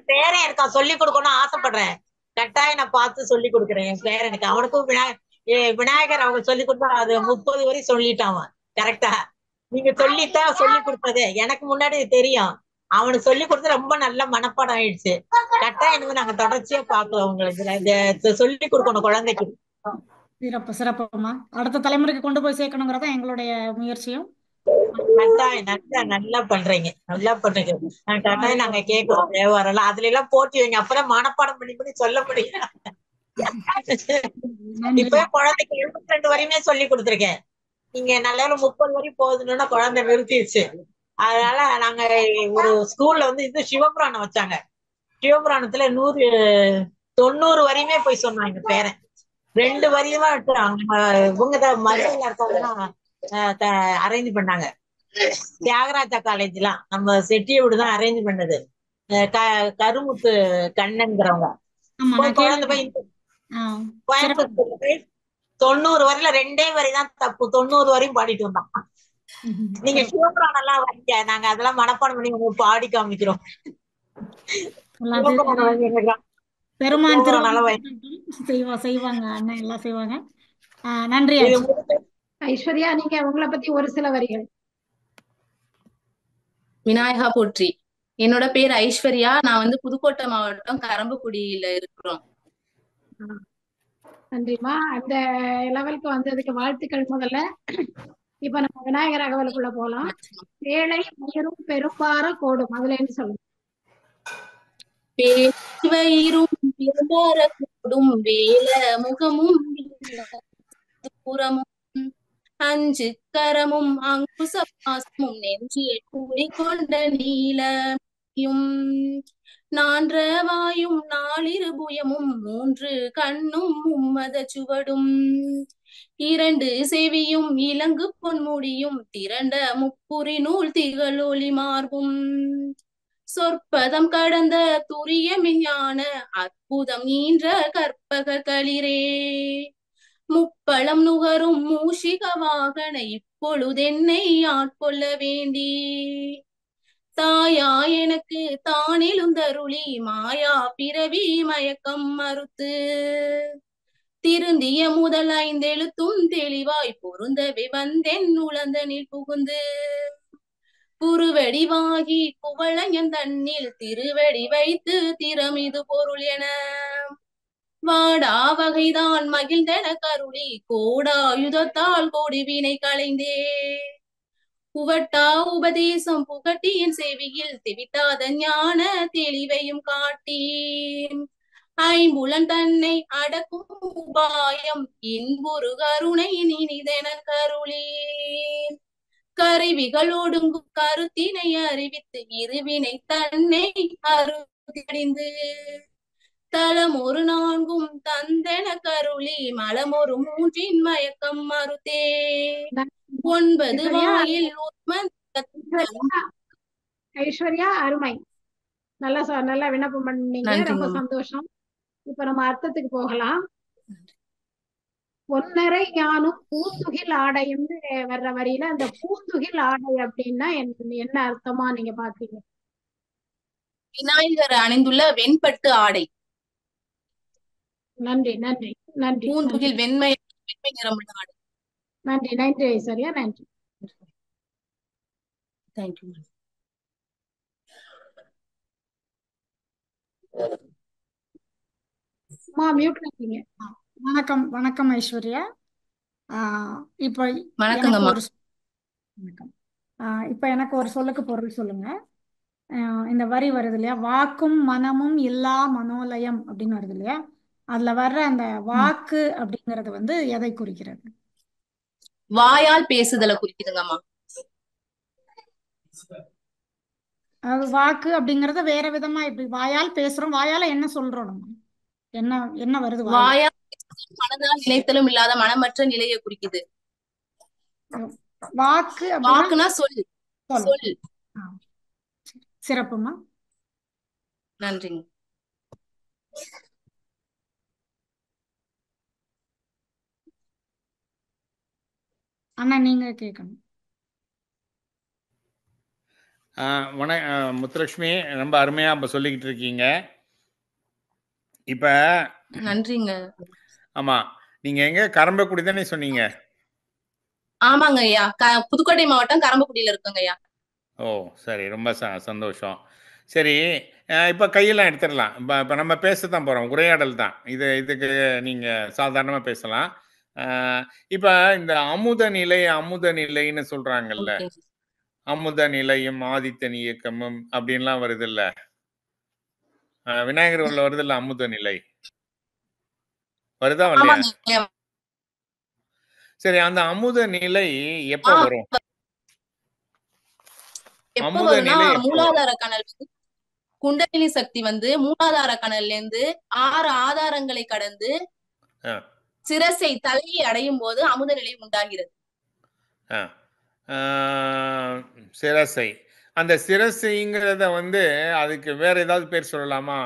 பேரன் இருக்கா, சொல்லி கொடுக்கணும்னு ஆசைப்படுறேன். கட்டாயம் நான் பார்த்து சொல்லி கொடுக்குறேன் என் பேரனுக்கு. அவனுக்கும் விநாயகர் அவங்க சொல்லி கொடுத்தா அது 30 வரை சொல்லிட்டான் கரெக்டா. நீங்க சொல்லித்தான் சொல்லி கொடுத்தது எனக்கு முன்னாடி தெரியும். அவனுக்கு சொல்லி கொடுத்து ரொம்ப நல்ல மனப்பாடம் ஆயிடுச்சு. கட்டாயம் எனக்கு நாங்க தொடர்ச்சியா பாக்குறோம். உங்களுக்கு சொல்லி கொடுக்கணும் குழந்தைக்கு. சிறப்பு சிறப்புமா. அடுத்த தலைமுறைக்கு கொண்டு போய் சேர்க்கணுங்கிறதா எங்களுடைய முயற்சியும். நல்லா பண்றீங்க, நல்லா பண்றீங்க. கட்டாயம் நாங்க கேட்கிறோம் தேவாரம். அதுல எல்லாம் போட்டி வைங்க, அப்பதான் மனப்பாடம் பண்ணி சொல்ல முடியும். இப்ப குழந்தைக்கு 72 வரையுமே சொல்லி கொடுத்துருக்கேன். நீங்க நல்ல 30 வரையும் போகுதுன்னா குழந்தை நிறுத்திடுச்சு. அதனால நாங்க ஒரு ஸ்கூல்ல வந்து இது சிவபுராணம் வச்சாங்க. சிவபுராணத்துல 90 வரையுமே போய் சொன்னாங்க பேரன். 2 வரையுமா இவங்க மதுரையில இருக்கவங்க அரேஞ்ச் பண்ணாங்க. தியாகராஜா காலேஜ் எல்லாம் நம்ம செட்டியோடு தான் அரேஞ்ச் பண்ணது. கருமுத்து கண்ணன்கிறவங்க ஆமா ஒரு நான் குழந்தை போய் சிறப்பு கோயம்புத்தூர்ல போய் 90 வரையில 2 வரி தான் தப்பு, 90 வரையும் பாடிட்டு வந்தான். நீங்க சிவபுராணம் எல்லாம் வைக்க நாங்க அதெல்லாம் மனப்பாடம் பண்ணி உங்களுக்கு பாடி காமிக்கிறோம். சிவபுராணம் வைங்க. பெருமான் சிவபுராணம் வை. செய்வாங்க அண்ணன் எல்லாம் செய்வாங்க. நன்றி இது ஆச்சி. முடிஞ்சு ஐஸ்வர்யா, நீங்க உங்களை பத்தி ஒரு சில வரிகள். விநாயகா போற்றி. என்னோட பேர் ஐஸ்வர்யா. நான் வந்து புதுக்கோட்டை மாவட்டம் கரம்பக்குடியில இருக்கிறோம். நன்றிமா, அந்த லெவலுக்கு வந்ததுக்கு வாழ்த்துக்கள். முதல்ல இப்ப நம்ம விநாயகர் அகவலுக்குள்ள போலாம். வேலை மயிரும் பெரும்பார கோடும், அதுல என்ன சொல்லுங்க? பேரும் பெரும்பார கோடும் வேல முகமும் தூரமும் அஞ்சு கரமும் அங்குச பாசமும் நெஞ்சில் கூடிக்கொண்ட நீலயும் நான்ற வாயும் 4 புயமும் 3 கண்ணும் மும்மத சுவடும் 2 செவியும் இலங்கு பொன்முடியும் திரண்ட முப்புரி நூல் திகழொளி மார்பும் சொற்பதம் கடந்த துரிய மெஞ்ஞான அற்புதம் ஈன்ற கற்பக களிரே முப்பழம் நுகரும் மூஷிக வாகன இப்பொழுதென்னை ஆட்கொள்ள வேண்டி தாயா எனக்கு தானெழுந்தருளி மாயா பிறவி மயக்கம் மறுத்து திருந்திய முதல் 5 எழுத்தும் தெளிவாய் பொருந்தவே வந்தென் உளந்தனில் புகுந்து குருவடிவாகி குவளையன் தன்னில் திருவடி வைத்து திறமிது பொருள் என வாடா வகைதான் மகிழ்ந்தன கருளி கோடாயுதத்தால் கோடிவினை களைந்தே புவட்டா உபதேசம் புகட்டியின் செவியில் தெவிட்டாத ஞான தெளிவையும் காட்டி ஐம்புலன் தன்னை அடக்கும் உபாயம் இன்புரு கருணை இனிதென கருளி கருவிகள் ஒடுங்கும் கருத்தினை அறிவித்து இருவினை தன்னை அறுதியடைந்து தலம் ஒரு 4 தந்தென கருளி மலம் ஒரு 3 மயக்கம் மறுத்தே 9 வாயில் ஐஸ்வர்யா, அருமை. நல்லா விண்ணப்பம் பண்ணீங்க, ரொம்ப சந்தோஷம். இப்ப நம்ம அர்த்தத்துக்கு போகலாம். பொன்னரை ஞானும் பூந்துகில் ஆடைன்னு வர்ற வரியில அந்த பூந்துகில் ஆடை அப்படின்னா என்ன அர்த்தமா நீங்க பாத்தீங்க? விநாயகர் அணிந்துள்ள வெண்பட்டு ஆடை. நன்றி நன்றி நன்றி. பூந்துகில் வெண்மை நிறமுள்ள ஆடை. நன்றி நன்றி ஐஸ்வர்யா, நன்றி. தேங்க்யூ. மியூட் பண்ணீங்க. வணக்கம் ஐஸ்வர்யா. இப்போ எனக்கு ஒரு சொல்லுக்கு பொருள் சொல்லுங்க. இந்த வரி வருது இல்லையா, வாக்கும் மனமும் இல்லா மனோலயம் அப்படின்னு வருது இல்லையா, அதுல வர்ற அந்த வாக்கு அப்படிங்கறது வந்து எதை குறிக்கிறது? வாயால் பேசுதலை குறிக்குதுங்கம்மா. அது வாக்கு அப்படிங்கறத வேற விதமா இப்படி வாயால் பேசுறோம், வாயால என்ன சொல்றோம், நம்ம என்ன வருது? வாயால் மனதால் நினைத்தலும் இல்லாத மனமற்ற நிலையை குறிக்குது. வாக்குனா சொல். சிறப்புமா, நன்றிங்க. அண்ணா நீங்க கேட்கணும். முத்துலட்சுமி, ரொம்ப அருமையா சொல்லிக்கிட்டு இருக்கீங்க. இப்ப நன்றிங்க. ஆமா, நீங்க எங்க கரம்பக்குடி தானே சொன்னீங்க? ஆமாங்க ஐயா, புதுக்கோட்டை மாவட்டம் கரம்பக்குடியில இருக்குங்க ஐயா. ஓ சரி, ரொம்ப சந்தோஷம். சரி, இப்ப கையெல்லாம் எடுத்துடலாம். இப்ப நம்ம பேசத்தான் போறோம், உரையாடல் தான் இதுக்கு நீங்க சாதாரணமா பேசலாம். இப்ப இந்த அமுத நிலைன்னு சொல்றாங்கல்ல, அமுத நிலையும் ஆதித்தன் இயக்கமும் அப்படின்லாம் வருது இல்ல, விநாயகர் வருது இல்ல, அமுத நிலை வருதா இல்லையா? சரி, அந்த அமுத நிலை எப்ப வரும்? அமுத நிலை மூலாதார கணல் குண்டலினி சக்தி வந்து மூலாதார கணல்ல இருந்து 6 ஆதாரங்களை கடந்து சிரசை தலையை அடையும் போது அமுத நிலை உண்டாகிறது. சிரசை அந்த சிரசைங்கிறத வந்து அதுக்கு வேற ஏதாவது பேர் சொல்லலாமா?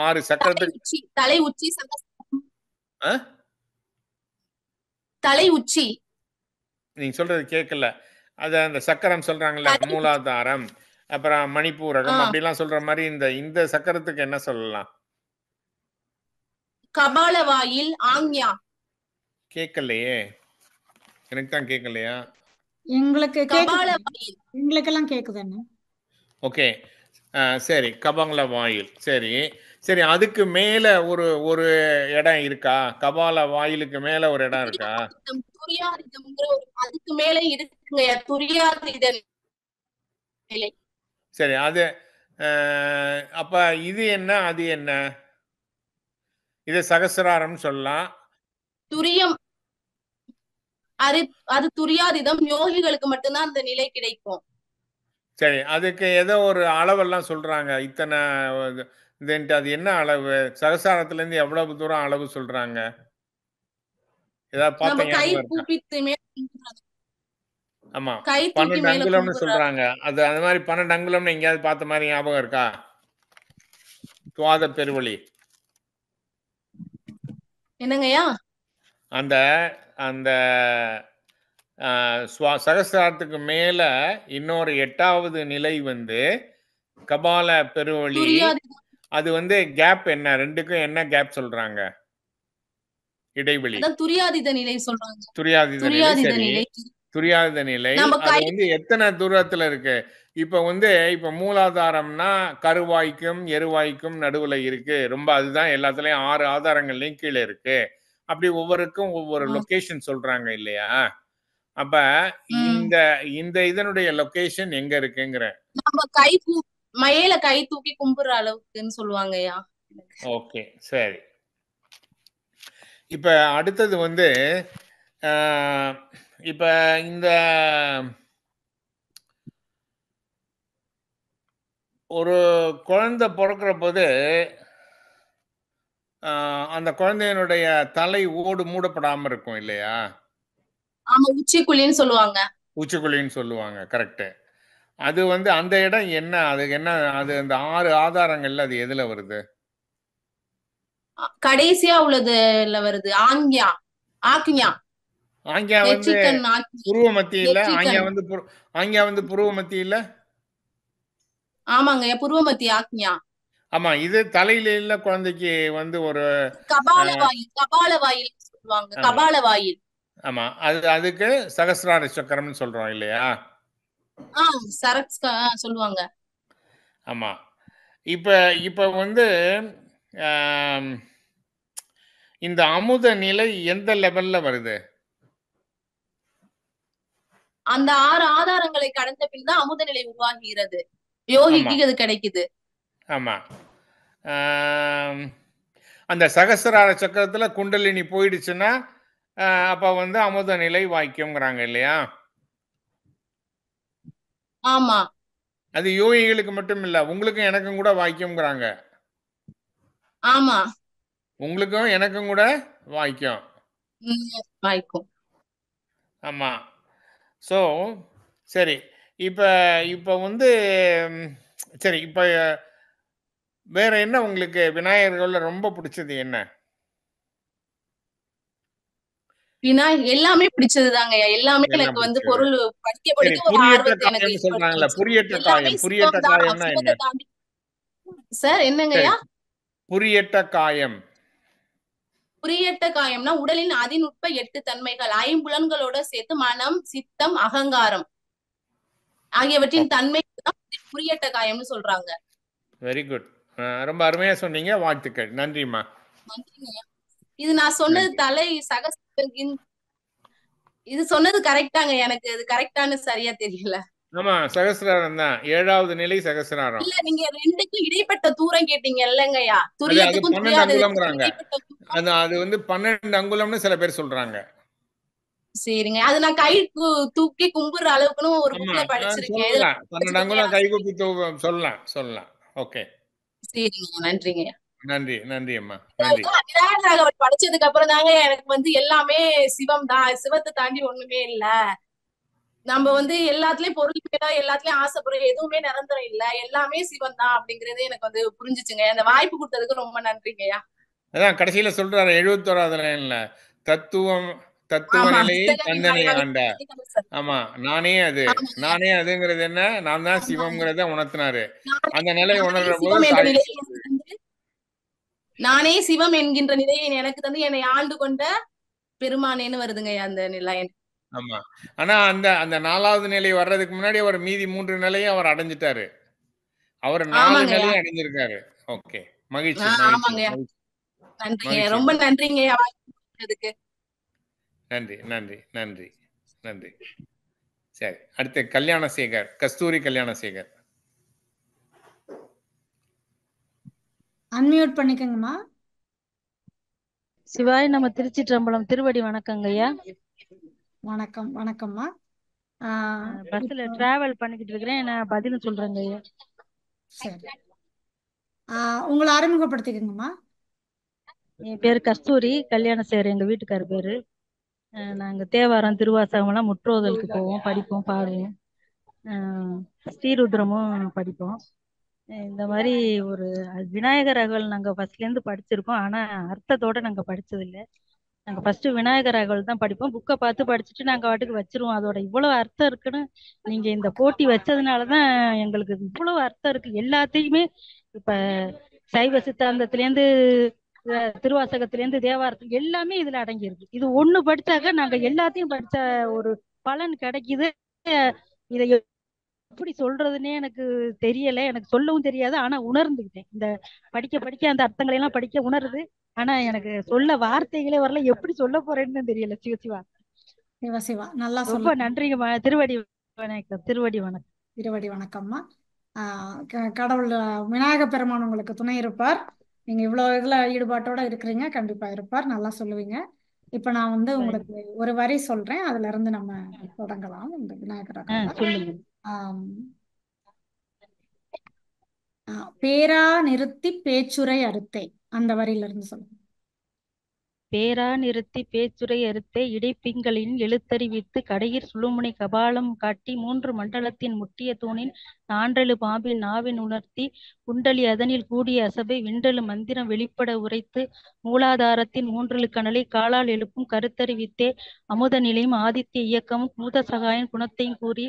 6 சக்கரத்துக்கு தலை உச்சி தலை உச்சி. நீங்க சொல்றது கேட்கல. அத அந்த சக்கரம் சொல்றாங்கல்ல, மூலாதாரம், அப்புறம் மணிப்பூரகம் அப்படிலாம் சொல்ற மாதிரி இந்த சக்கரத்துக்கு என்ன சொல்லலாம்? கபால வாயில், ஆக்ஞா. கேட்கலையே, எனக்கு தான் கேட்கலையா? எங்களுக்கு கபால கேக்குது, வாயில். எங்களுக்கெல்லாம் கேக்குது அண்ணா. ஓகே, சரி, கபால வாயில். சரி சரி, அதுக்கு மேல ஒரு இடம் இருக்கா? கபால வாயிலுக்கு மேல ஒரு இடம் இருக்கா? துரியாதீதம்ங்கிற ஒரு அதுக்கு மேல இருக்குங்க, துரியாதீத நிலை. சரி, அது அப்ப இது என்ன, அது என்ன? இது சகசிராரம் சொல்லலாம். துரியம் அது துரியாதீதம், யோகிகளுக்கு மட்டும்தான் அந்த நிலை கிடைக்கும். சரி, அதுக்கு ஏதோ ஒரு அளவெல்லாம் சொல்றாங்க, இத்தனை இதுன்ட்டு. அது என்ன அளவு? சகசாரத்துல இருந்து எவ்வளவு தூரம் அளவு சொல்றாங்க? ஏதாவது நம்ம பார்த்த கை ஞாபகம் இருக்கா? கூப்பிட்டு மேல ஆமா, கை தூக்கி 12 மேல அங்குலம்னு கும்பிடுற சொல்றாங்க. அது மாதிரி 12 அங்குலம்னு எங்கேயாவது பார்த்த மாதிரி ஞாபகம் இருக்கா? துவாத பெருவழி என்னங்கய்யா? அந்த அந்த சகசிராரத்துக்கு மேல இன்னொரு 8வது நிலை வந்து கபால பெருவழி. அது வந்து கேப் என்ன? ரெண்டுக்கும் என்ன கேப் சொல்றாங்க? இடைவெளி. துரியாதீத நிலை சொல்றாங்க. துரியாதீத நிலை. சரி, துரியாதீத நிலை அது வந்து எத்தனை தூரத்துல இருக்கு? இப்ப மூலாதாரம்னா கருவாய்க்கும் எருவாய்க்கும் நடுவுல இருக்கு. ரொம்ப அதுதான் எல்லாத்துலயும் 6 ஆதாரங்கள்லயும் கீழே இருக்கு. அப்படி ஒவ்வொருக்கும் ஒவ்வொரு லொகேஷன் சொல்றாங்க இல்லையா? அப்ப இந்த இதனுடைய லொகேஷன் எங்க இருக்குங்கிற நம்ம மேல கை தூக்கி கும்பிடுற அளவுக்குன்னு சொல்லுவாங்கய்யா. ஓகே, சரி. இப்ப அடுத்தது வந்து இப்ப இந்த ஒரு குழந்தை பிறக்கிற போது அந்த குழந்தையினுடைய தலை ஓடு மூடப்படாம இருக்கும் இல்லையா? ஆமா, உச்சிக்குழின்னு சொல்லுவாங்க. உச்சிக்குழின்னு சொல்லுவாங்க, கரெக்ட். அது வந்து அந்த இடம் என்ன? அதுக்கு என்ன? அது அந்த 6 ஆதாரங்கள்ல அது எதுல வருது? கடைசியா உள்ளதுல வருது. ஆக்ஞா. ஆக்ஞா வந்து புருவ மத்தியில. ஆக்ஞா வந்து புருவ மத்தியில. ஆமாங்க, புருவ மத்திய ஆக்ஞா. ஆமா, இது தலையில இல்ல குழந்தைக்கு வந்து ஒரு கபால வாயில் சொல்லுவாங்க. கபால வாயில். ஆமா, அதுக்கு சகசிரார சக்கரம்னு சொல்றோம் இல்லையா? சொல்லுவாங்க. ஆமா, இப்ப வந்து இந்த அமுத நிலை எந்த லெவல்ல வருது? அந்த 6 ஆதாரங்களை கடந்த பின் தான் அமுத நிலை உருவாகிறது. யோகிக்கு அது கிடைக்குது. ஆமா, அந்த சகசிரார சக்கரத்துல குண்டலினி போயிடுச்சுன்னா அப்ப வந்து அமுத நிலை வாய்க்கும்ங்கிறாங்க இல்லையா? ஆமா, அது யோகிகளுக்கு மட்டும் இல்ல, உங்களுக்கும் எனக்கும் கூட வாய்க்கும்ங்கிறாங்க. ஆமா, உங்களுக்கும் எனக்கும் கூட வாய்க்கும். ஆமா. சோ சரி, இப்ப வந்து சரி, இப்ப வேற என்ன உங்களுக்கு விநாயகர்கள்ல ரொம்ப பிடிச்சது என்ன? எல்லாமே பிடிச்சதுதாங்க. எல்லாமே எனக்கு வந்து பொருள் படிக்க ஒரு ஆர்வத்தை எனக்கு சொல்றாங்கல்ல, புரியட்ட காயம். புரியட்ட காயம்னா என்ன சார்? என்னங்கய்யா? புரியட்ட காயம். புரியட்ட காயம்னா உடலின் அதிநுட்ப 8 தன்மைகள், 5 புலன்களோட சேர்த்து மனம், சித்தம், அகங்காரம் ஆகியவற்றின் தன்மை புரியட்ட காயம்னு சொல்றாங்க. வெரி குட், ரொம்ப அருமையா சொன்னீங்க, வாழ்த்துக்கள். நன்றிம்மா. இது நான் சொன்னது தலை சகசிரத்தின் இது சொன்னது கரெக்டாங்க. எனக்கு அது கரெக்டானு சரியா தெரியல. ஆமா, சகசிராரம் தான் 7வது நிலை சகசிராரம். இல்ல, நீங்க ரெண்டுக்கும் இடைப்பட்ட தூரம் கேட்டீங்க இல்லங்கய்யா? துரியத்துக்கும் 12 அங்குலம்ங்கறாங்க. அது வந்து 12 அங்குலம்னு சில பேர் சொல்றாங்க. சரிங்க, அது நான் கை தூக்கி கும்பிடுற அளவுக்குன்னு ஒரு புக்ல படிச்சிருக்கேன். 12 அங்குலம் கை கூப்பி சொல்லலாம். ஓகே, சரிங்க, நன்றிங்க. நன்றி அம்மா, நன்றி. படிச்சதுக்கு அப்புறம் தாங்க எனக்கு வந்து எல்லாமே சிவம் தான், சிவத்தை தாண்டி ஒண்ணுமே இல்ல, நம்ம வந்து எல்லாத்துலயும் பொருள் பேரா எல்லாத்துலயும் ஆசைப்படுறோம், எதுவுமே நிரந்தரம் இல்ல, எல்லாமே சிவன் தான் அப்படிங்கறது எனக்கு வந்து புரிஞ்சுச்சுங்க. அந்த வாய்ப்பு கொடுத்ததுக்கு ரொம்ப நன்றிங்கய்யா. அதான் கடைசியில சொல்றாரு 71வது லைன்ல, தத்துவ ஆமா, நிலையை தந்தனை ஆண்ட. சார். ஆமா, நானே அது. ஆமாங்க. நானே அதுங்கிறது என்ன? நான் தான் ஆமா. சிவம்ங்கிறத உணர்த்தினாரு. நானே அந்த நிலை நானே உணர்ற போது சிவம் என்ற சாய் நிலையை எனக்கு தந்து, நானே சிவம் என்கின்ற நிலையை எனக்கு தந்து என்னை ஆண்டு கொண்ட பெருமானேன்னு வருதுங்கய்யா அந்த நிலை. ஆமா. ஆனா அந்த அந்த 4வது நிலை வர்றதுக்கு முன்னாடி அவர் மீதி 3 நிலையும் அவர் அடைஞ்சிட்டாரு. அவர் 4 ஆமாங்கய்யா. நிலையை அடைஞ்சிருக்காரு. ஓகே. மகிழ்ச்சி, மகிழ்ச்சி, ஆமாங்கய்யா. மகிழ்ச்சி. நன்றிங்க, மகிழ்ச்சி. ரொம்ப நன்றிங்கய்யா வாய்ப்பு கொடுத்ததுக்கு. நன்றி, நன்றி, நன்றி, நன்றி. சரி, அடுத்து கல்யாணசேகர், கஸ்தூரி கல்யாணசேகர். அன்மியூட் பண்ணிக்கங்கம்மா. சிவாய் நம்ம திருச்சிற்றம்பலம். திருவடி வணக்கங்கய்யா. வணக்கம், வணக்கம்மா. பஸ்ல டிராவல் பண்ணிக்கிட்டு இருக்கிறேன், நான் பதில் சொல்றேங்க ஐயா. சரி, உங்களை அறிமுகப்படுத்திக்கங்கம்மா. என் பேரு கஸ்தூரி கல்யாணசேகர், எங்க வீட்டுக்கார பேரு. நாங்க தேவாரம் திருவாசகம் எல்லாம் முற்றோதலுக்கு போவோம், படிப்போம், பாடுவோம். ஸ்ரீருத்ரமும் படிப்போம். இந்த மாதிரி ஒரு விநாயகர் அகவல் நாங்க ஃபர்ஸ்ட்ல இருந்து படிச்சிருக்கோம். ஆனா அர்த்தத்தோட நாங்க படிச்சது இல்லை. நாங்க ஃபர்ஸ்ட் விநாயகர் அகவல் தான் படிப்போம். புக்கை பார்த்து படிச்சுட்டு நாங்க வாட்டுக்கு வச்சிருவோம். அதோட இவ்வளவு அர்த்தம் இருக்குன்னு நீங்க இந்த போட்டி வச்சதுனாலதான் எங்களுக்கு இவ்வளவு அர்த்தம் இருக்கு. எல்லாத்தையுமே இப்ப சைவ சித்தாந்தத்திலேருந்து திருவாசகத்திலேருந்து தேவாரத்துக்கு எல்லாமே இதுல அடங்கி இருக்கு. இது ஒண்ணு படிச்சாக்க நாங்க எல்லாத்தையும் படிச்ச ஒரு பலன் கிடைக்குது. இதை எப்படி சொல்றதுன்னே எனக்கு தெரியல, எனக்கு சொல்லவும் தெரியாது. ஆனா உணர்ந்துக்கிட்டேன். இந்த படிக்க படிக்க அந்த அர்த்தங்களை எல்லாம் படிக்க உணருது. ஆனா எனக்கு சொல்ல வார்த்தைகளே வரல, எப்படி சொல்ல போறேன்னு தெரியல. சிவசிவா சிவசிவா, நல்லா ரொம்ப சொல்லுங்க. நன்றிங்கம்மா. திருவடி வணக்கம். திருவடி வணக்கம். திருவடி வணக்கம்மா. கடவுள் விநாயக பெருமான் உங்களுக்கு துணை இருப்பார். நீங்க இவ்வளவு இதுல ஈடுபாட்டோட இருக்கிறீங்க, கண்டிப்பா இருப்பார். நல்லா சொல்லுவீங்க. இப்ப நான் வந்து உங்களுக்கு ஒரு வரி சொல்றேன், அதுல இருந்து நம்ம தொடங்கலாம் இந்த விநாயகர். சொல்லுங்க. பேரா நிறுத்தி பேச்சுரை அறுத்தே, அந்த வரியில இருந்து சொல்லுங்க. பேரா நிறுத்தி பேச்சுரை அறுத்தே இடைப்பிங்களின் எழுத்தறிவித்து கடையிற் சுழுமுனை கபாலம் காட்டி 3 மண்டலத்தின் முட்டிய தூணின் நான்றெழு பாம்பில் நாவின் உணர்த்தி குண்டலி அதனில் கூடிய அசபை விண்டலு மந்திரம் வெளிப்பட உரைத்து மூலாதாரத்தின் 3 கணலை காலால் எழுப்பும் கருத்தறிவித்தே அமுத நிலையும் ஆதித்ய இயக்கமும் பூத சகாயின் குணத்தையும் கூறி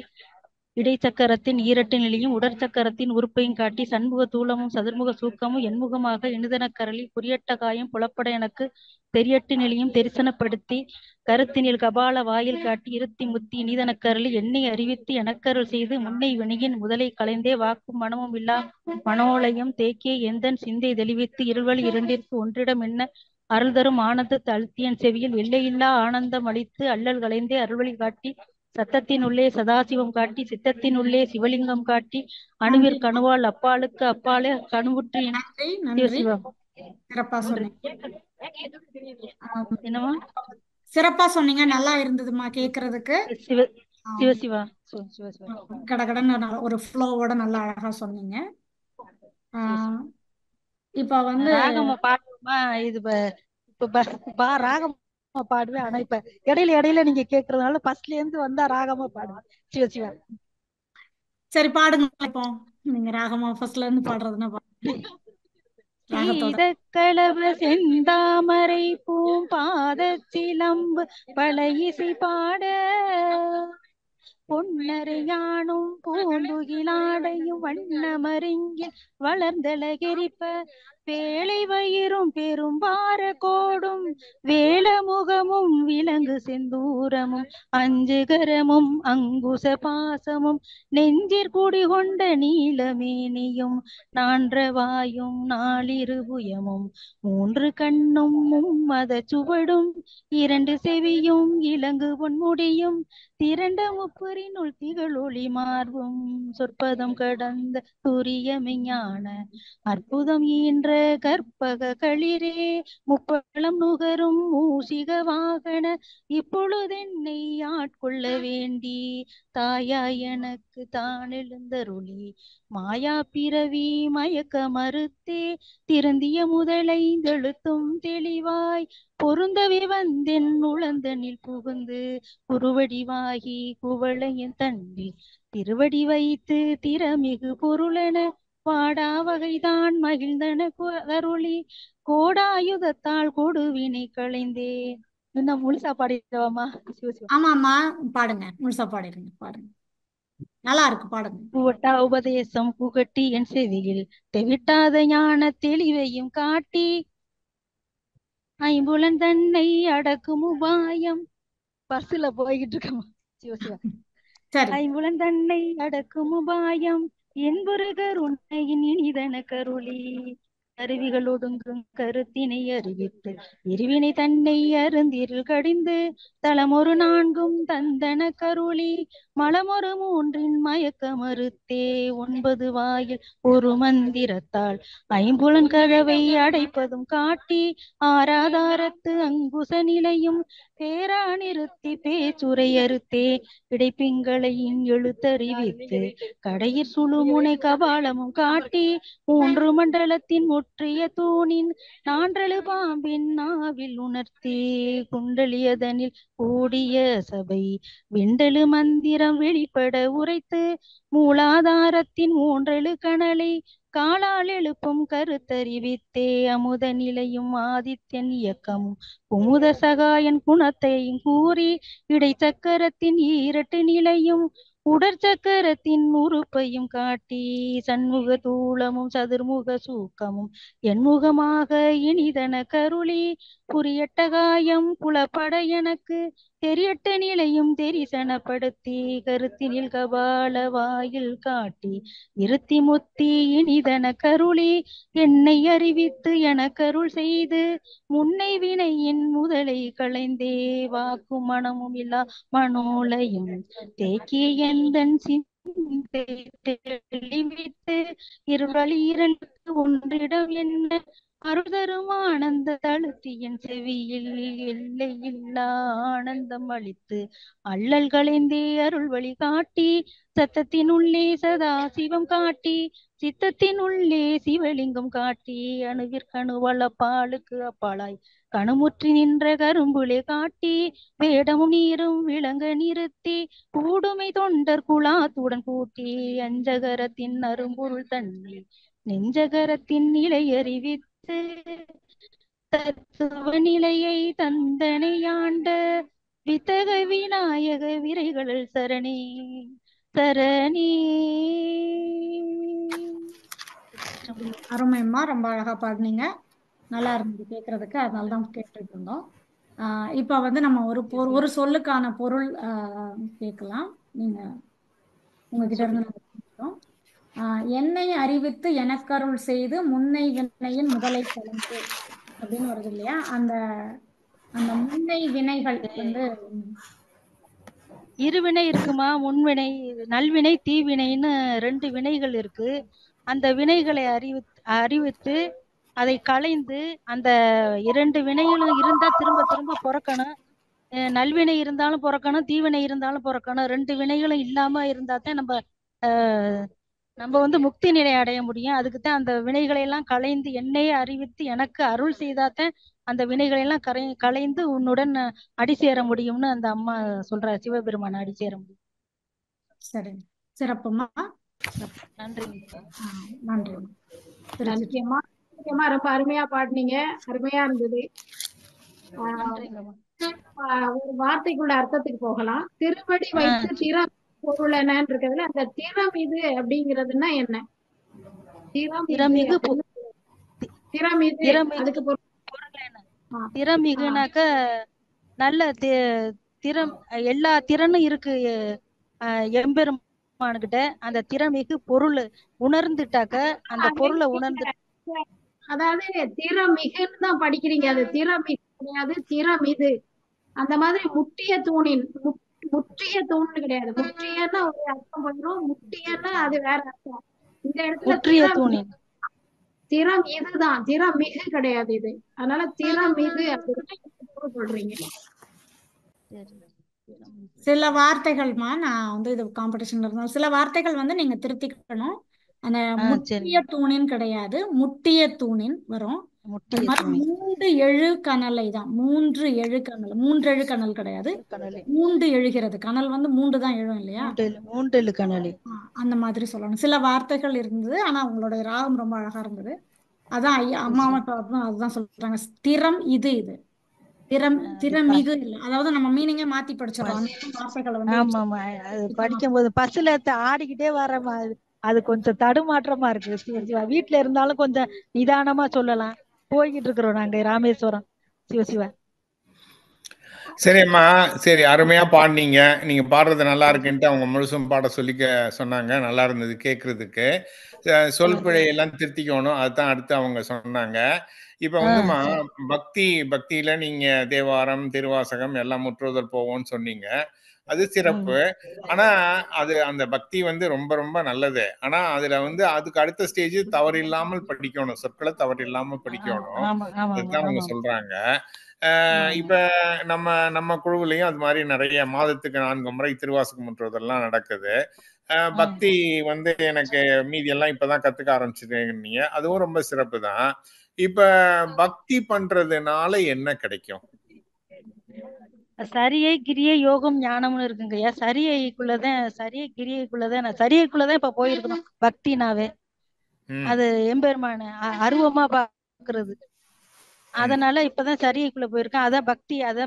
இடைச்சக்கரத்தின் ஈரட்டு நிலையும் உடற்சக்கரத்தின் உறுப்பையும் காட்டி சண்முக தூளமும் சதுர்முக சூக்கமும் எண்முகமாக இணுதன கரளி குறியட்ட காயம் புலப்பட எனக்கு தெரியட்டு நிலையும் தரிசனப்படுத்தி கருத்தினில் கபால வாயில் காட்டி இருத்தி முத்தி இனிதன கரளி எண்ணெய் அறிவித்து எனக்கருள் செய்து முன்னை வினையின் முதலை களைந்தே வாக்கும் மனமும் இல்லா மனோலயம் தேக்கிய எந்தன் சிந்தை தெளிவித்து இருள்வழி இரண்டிற்கு ஒன்றிடம் என்ன அருள் தரும் ஆனந்த அழுத்தியன் செவியில் எல்லையில்லா ஆனந்தம் அளித்து அல்லல் களைந்தே அருள்வழி காட்டி சத்தத்தின் உள்ளே சதாசிவம் காட்டி சித்தத்தின் உள்ளே சிவலிங்கம் காட்டி அணுவிற்கு அணுவால் அப்பாலுக்கு அப்பாலே கணுவுற்று சிவசிவம். சிறப்பா சொன்னீங்க. என்னமா சிறப்பா சொன்னீங்க, நல்லா இருந்ததுமா கேக்குறதுக்கு. சிவசிவா கடகடன்னு ஒரு ஃப்ளோவோட நல்லா அழகா சொன்னீங்க. இப்ப வந்து ராகமா பாடுமா, இது இப்ப ராகம் பாடுவேன். ஆனா இப்ப இடையில இடையில நீங்க கேக்குறதுனால ஃபர்ஸ்ட்ல இருந்து வந்தா ராகமா பாடுவேன். சிவசிவா. சரி பாடுங்க. இப்போ நீங்க ராகமா ஃபர்ஸ்ட்ல இருந்து பாடுறதுன்னா களவ செந்தாமரை பூம்பாத சிலம்பு பழையிசை பாட பொன்னரையானும் பூந்துகிலாடையும் வண்ணமருங்கில் வளர்ந்தழகெரிப்ப வேளை வயிறும் பெரும்பார கோடும் வேளமுகமும் விலங்கு செந்தூரமும் அஞ்சுகரமும் அங்குச பாசமும் நெஞ்சிற் குடிகொண்ட நீலமேனியும் நான்றவாயும் நாளிருபுயமும் 3 கண்ணும் மும்மத சுவடும் 2 செவியும் இலங்கு பொன்முடியும் திரண்ட முப்பரினுள் திகழொளி மார்பும் சொற்பதம் கடந்த துரிய மெஞ்ஞான அற்புதம் ஈன்ற கற்பக களிரே முப்பழம் நுகரும் மூஷிக வாகன இப்பொழுதென்னை ஆட்கொள்ள வேண்டி தாயாய் எனக்கு தான் எழுந்தருளி மாயா பிறவி மயக்க மறுத்தே திருந்திய முதலைந்தெழுத்தும் தெளிவாய் பொருந்தவே வந்தென் உளந்தனில் புகுந்து குருவடிவாகி குவளையன் தன்னில் திருவடி வைத்து திறமிகு பொருளென வாடா வகைதான் மகிழ்ந்தன அருளி கோடாயுதத்தால் கொடுவினை களைந்தே. இன்னும் முழுசா பாடிடுவாமா? சிவசிவா. ஆமாம்மா, பாடுங்க, முழுசா பாடிடுங்க, பாடுங்க, நல்லா இருக்கு, பாடுங்க. புவட்டா உபதேசம் புகட்டி என் செவியில் தெவிட்டாத ஞான தெளிவையும் காட்டி ஐம்புலன் தன்னை அடக்கும் உபாயம். பஸ்ல போய்கிட்டு இருக்கமா? சிவசிவா. சரி. ஐம்புலன் தன்னை அடக்கும் உபாயம் என்புருகர் உன்னையின் இனிதன கருளி அருவிகள் ஒடுங்கும் கருத்தினை அறிவித்து இருவினை தன்னை அருந்திரில் கடிந்து தளமொரு நான்கும் தந்தன கருளி மலமொரு மூன்றின் மயக்க மறுத்தே 9 வாயில் ஒரு மந்திரத்தால் ஐம்புலன் கதவை அடைப்பதும் காட்டி ஆராதாரத்து அங்குச நிலையும் பேரா நிறுத்தி பேச்சுரை அறுத்தே இடைப்பிங்களையும் எழுத்தறிவித்து கடையிற் சுழுமுனை கபாலமும் காட்டி 3 மண்டலத்தின் முற்றிய தூணின் 4 பாம்பின் நாவில் உணர்த்தி குண்டலியதனில் கூடிய சபை விண்டலு மந்திரம் வெளிப்பட உரைத்து மூலாதாரத்தின் 3 கணலை காலால் எழுப்பும் கருத்தறிவித்தே அமுத நிலையும் ஆதித்யன் இயக்கமும் குமுத சகாயன் குணத்தையும் கூறி இடைச்சக்கரத்தின் 2 நிலையும் உடற்சக்கரத்தின் உறுப்பையும் காட்டி சண்முக தூளமும் சதுர்முக சூக்கமும் என்முகமாக இனிதன கருளி புரியட்டகாயம் புலப்பட எனக்கு தெரியட்ட நிலையும் தெரிசனப்படுத்தி கருத்தினில் கபால வாயில் காட்டி இருத்தி முத்தி இனிதன கருளி என்னை அறிவித்து என கருள் செய்து முன்னை வினையின் முதலை களைந்தே வாக்கும் மனமும் இல்லா மனோலயம் தேக்கிய எந்தன் சிந்தை தெளிவித்து இருவழி 2 ஒன்றிடம் என்ன அருள் தரும் ஆனந்த தழுத்தி என் செவியில் எல்லையில்லா ஆனந்தம் அளித்து அல்லல் களைந்தே அருள் வழி காட்டி சத்தத்தின் உள்ளே சதா சிவம் காட்டி சித்தத்தின் உள்ளே சிவலிங்கம் காட்டி அணுவிற்கணுவள பாலுக்கு அப்பாலாய் கணுமுற்றி நின்ற கரும்புலே காட்டி வேடமும் நீரும் விளங்க நிறுத்தி கூடுமை தொண்டர் குலாத்துடன் கூட்டி அஞ்சகரத்தின் அரும்பொருள் தன்னை நெஞ்சகரத்தின் நிலை அறிவித்து தத்துவ நிலையை தந்தனையாண்ட வித்தக விநாயக விரைகள் சரணே சரணே. அருமையம்மா, ரொம்ப அழகா பாடுனீங்க, நல்லா இருந்தது கேட்கறதுக்கு, அதனாலதான் கேட்டுட்டு இருந்தோம். இப்ப வந்து நம்ம ஒரு சொல்லுக்கான பொருள் கேட்கலாம். நீங்க உங்ககிட்ட இருந்து நம்ம கேட்கிறோம். என்னை அறிவித்து எனக்கருள் செய்து முன்னை வினையின் முதலை கலந்து அப்படின்னு வருது இல்லையா? அந்த அந்த முன்னை வினைகள் வந்து இருவினை இருக்குமா? முன்வினை, நல்வினை, தீவினைன்னு 2 வினைகள் இருக்கு. அந்த வினைகளை அறிவித்து அதை களைந்து அந்த 2 வினைகளும் இருந்தா திரும்ப திரும்ப பிறக்கணும். நல்வினை இருந்தாலும் பிறக்கணும், தீவினை இருந்தாலும் பிறக்கணும். 2 வினைகளும் இல்லாம இருந்தா தான் நம்ம வந்து முக்தி நிலை அடைய முடியும். அதுக்குத்தான் அந்த வினைகளை எல்லாம் களைந்து என்னையே அறிவித்து எனக்கு அருள் செய்தாதான் அந்த வினைகளை எல்லாம் களைந்து உன்னுடன் அடி சேர முடியும்னு அந்த அம்மா சொல்ற, சிவபெருமான அடி சேர முடியும். சரி, சிறப்புமா, நன்றி. நன்றி. நன்றியம்மா, ரொம்ப அருமையா பாடினீங்க, அருமையா இருந்தது. ஒரு வார்த்தைக்குள்ள அர்த்தத்துக்கு போகலாம். திருவடி வைத்து திறம் பொருள் என்னன்னு இருக்கிறதுல அந்த திறமிது அப்படிங்கிறதுனா என்ன? அதுக்கு பொருள் என்ன? திறமிகுனாக்க நல்ல திறம், எல்லா திறனும் இருக்கு எம்பெருமானுகிட்ட. அந்த திறமிகு பொருள் உணர்ந்துட்டாக்க அந்த பொருளை உணர்ந்து, அதாவது திறமிகுன்னு தான் படிக்கிறீங்க, அது திறமிகு கிடையாது, திறமிது. அந்த மாதிரி முட்டிய தூணின், முற்றிய தூண்னு கிடையாது. முற்றியன்னா ஒரு அர்த்தம் பண்ணுறோம், முட்டியன்னா அது வேற அர்த்தம். இந்த இடத்துல முற்றிய தூணின் திறம் இதுதான், திறம் மிகு கிடையாது இது. அதனால திறம் மிகு அப்படின்னு சொல்றீங்க. சில வார்த்தைகள்மா நான் வந்து இது காம்படிஷன்ல இருந்தாலும் சில வார்த்தைகள் வந்து நீங்க திருத்திக்கணும். அந்த முட்டிய தூணின் கிடையாது, முட்டிய தூணின் வரும். அது மாதிரி 3 எழு கனலை தான், 3 எழு கனல், 3 எழு கனல் கிடையாது, 3 எழுகிறது. கனல் வந்து 3 தான் எழும் இல்லையா? 3 கனலி அந்த மாதிரி சொல்லணும். சில வார்த்தைகள் இருந்தது, ஆனா உங்களுடைய ராகம் ரொம்ப அழகா இருந்தது. அதான் ஐயா அம்மாவும் அப்பாவும் அதுதான் சொல்றாங்க. திறம் இது திறமிகு இல்லை. அதாவது நம்ம மீனிங்கே மாத்தி படிச்சிடறோம். அந்த வார்த்தைகளை வந்து ஆமா ஆமா அது படிக்கும்போது பஸ்ல ஆடிக்கிட்டே வர அது கொஞ்சம் தடுமாற்றமா இருக்கு. சிவசிவா வீட்டுல இருந்தாலும் கொஞ்சம் நிதானமா சொல்லலாம். போய்கிட்டு இருக்கிறோம் நாங்க ராமேஸ்வரம். சிவசிவா சரிம்மா, சரி, அருமையா பாடினீங்க. நீங்க பாடுறது நல்லா இருக்குன்ட்டு அவங்க முழுசும் பாட சொல்லி சொன்னாங்க. நல்லா இருந்தது கேட்கறதுக்கு. சொல் பிழையெல்லாம் திருத்திக்கணும், அதுதான் அடுத்து அவங்க சொன்னாங்க. இப்ப வந்துமா பக்தியில நீங்க தேவாரம், திருவாசகம் எல்லாம் முற்றுதல் போவோம்னு சொன்னீங்க. அது சிறப்பு. ஆனா அது அந்த பக்தி வந்து ரொம்ப ரொம்ப நல்லது. ஆனா அதுல வந்து அதுக்கு அடுத்த ஸ்டேஜ் தவறில்லாமல் படிக்கணும், சொற்களை தவறில்லாமல் படிக்கணும். அதுதான் அவங்க சொல்றாங்க. இப்ப நம்ம குழுவிலையும் அது மாதிரி நிறைய மாதத்துக்கு 4 முறை திருவாசகம் முற்றுவதெல்லாம் நடக்குது. பக்தி வந்து எனக்கு மீதி எல்லாம் இப்பதான் கத்துக்க ஆரம்பிச்சிருக்கீங்க, அதுவும் ரொம்ப சிறப்பு தான். இப்ப பக்தி பண்றதுனால என்ன கிடைக்கும்? சரியை கிரியை யோகம் ஞானம்னு இருக்குங்கய்யா. சரியைக்குள்ளதான் இப்ப போயிருக்கணும் பக்தினாவே. அது எம்பெருமான அருவமா பாக்குறது. அதனால இப்பதான் சரியைக்குள்ள போயிருக்கேன். அதான்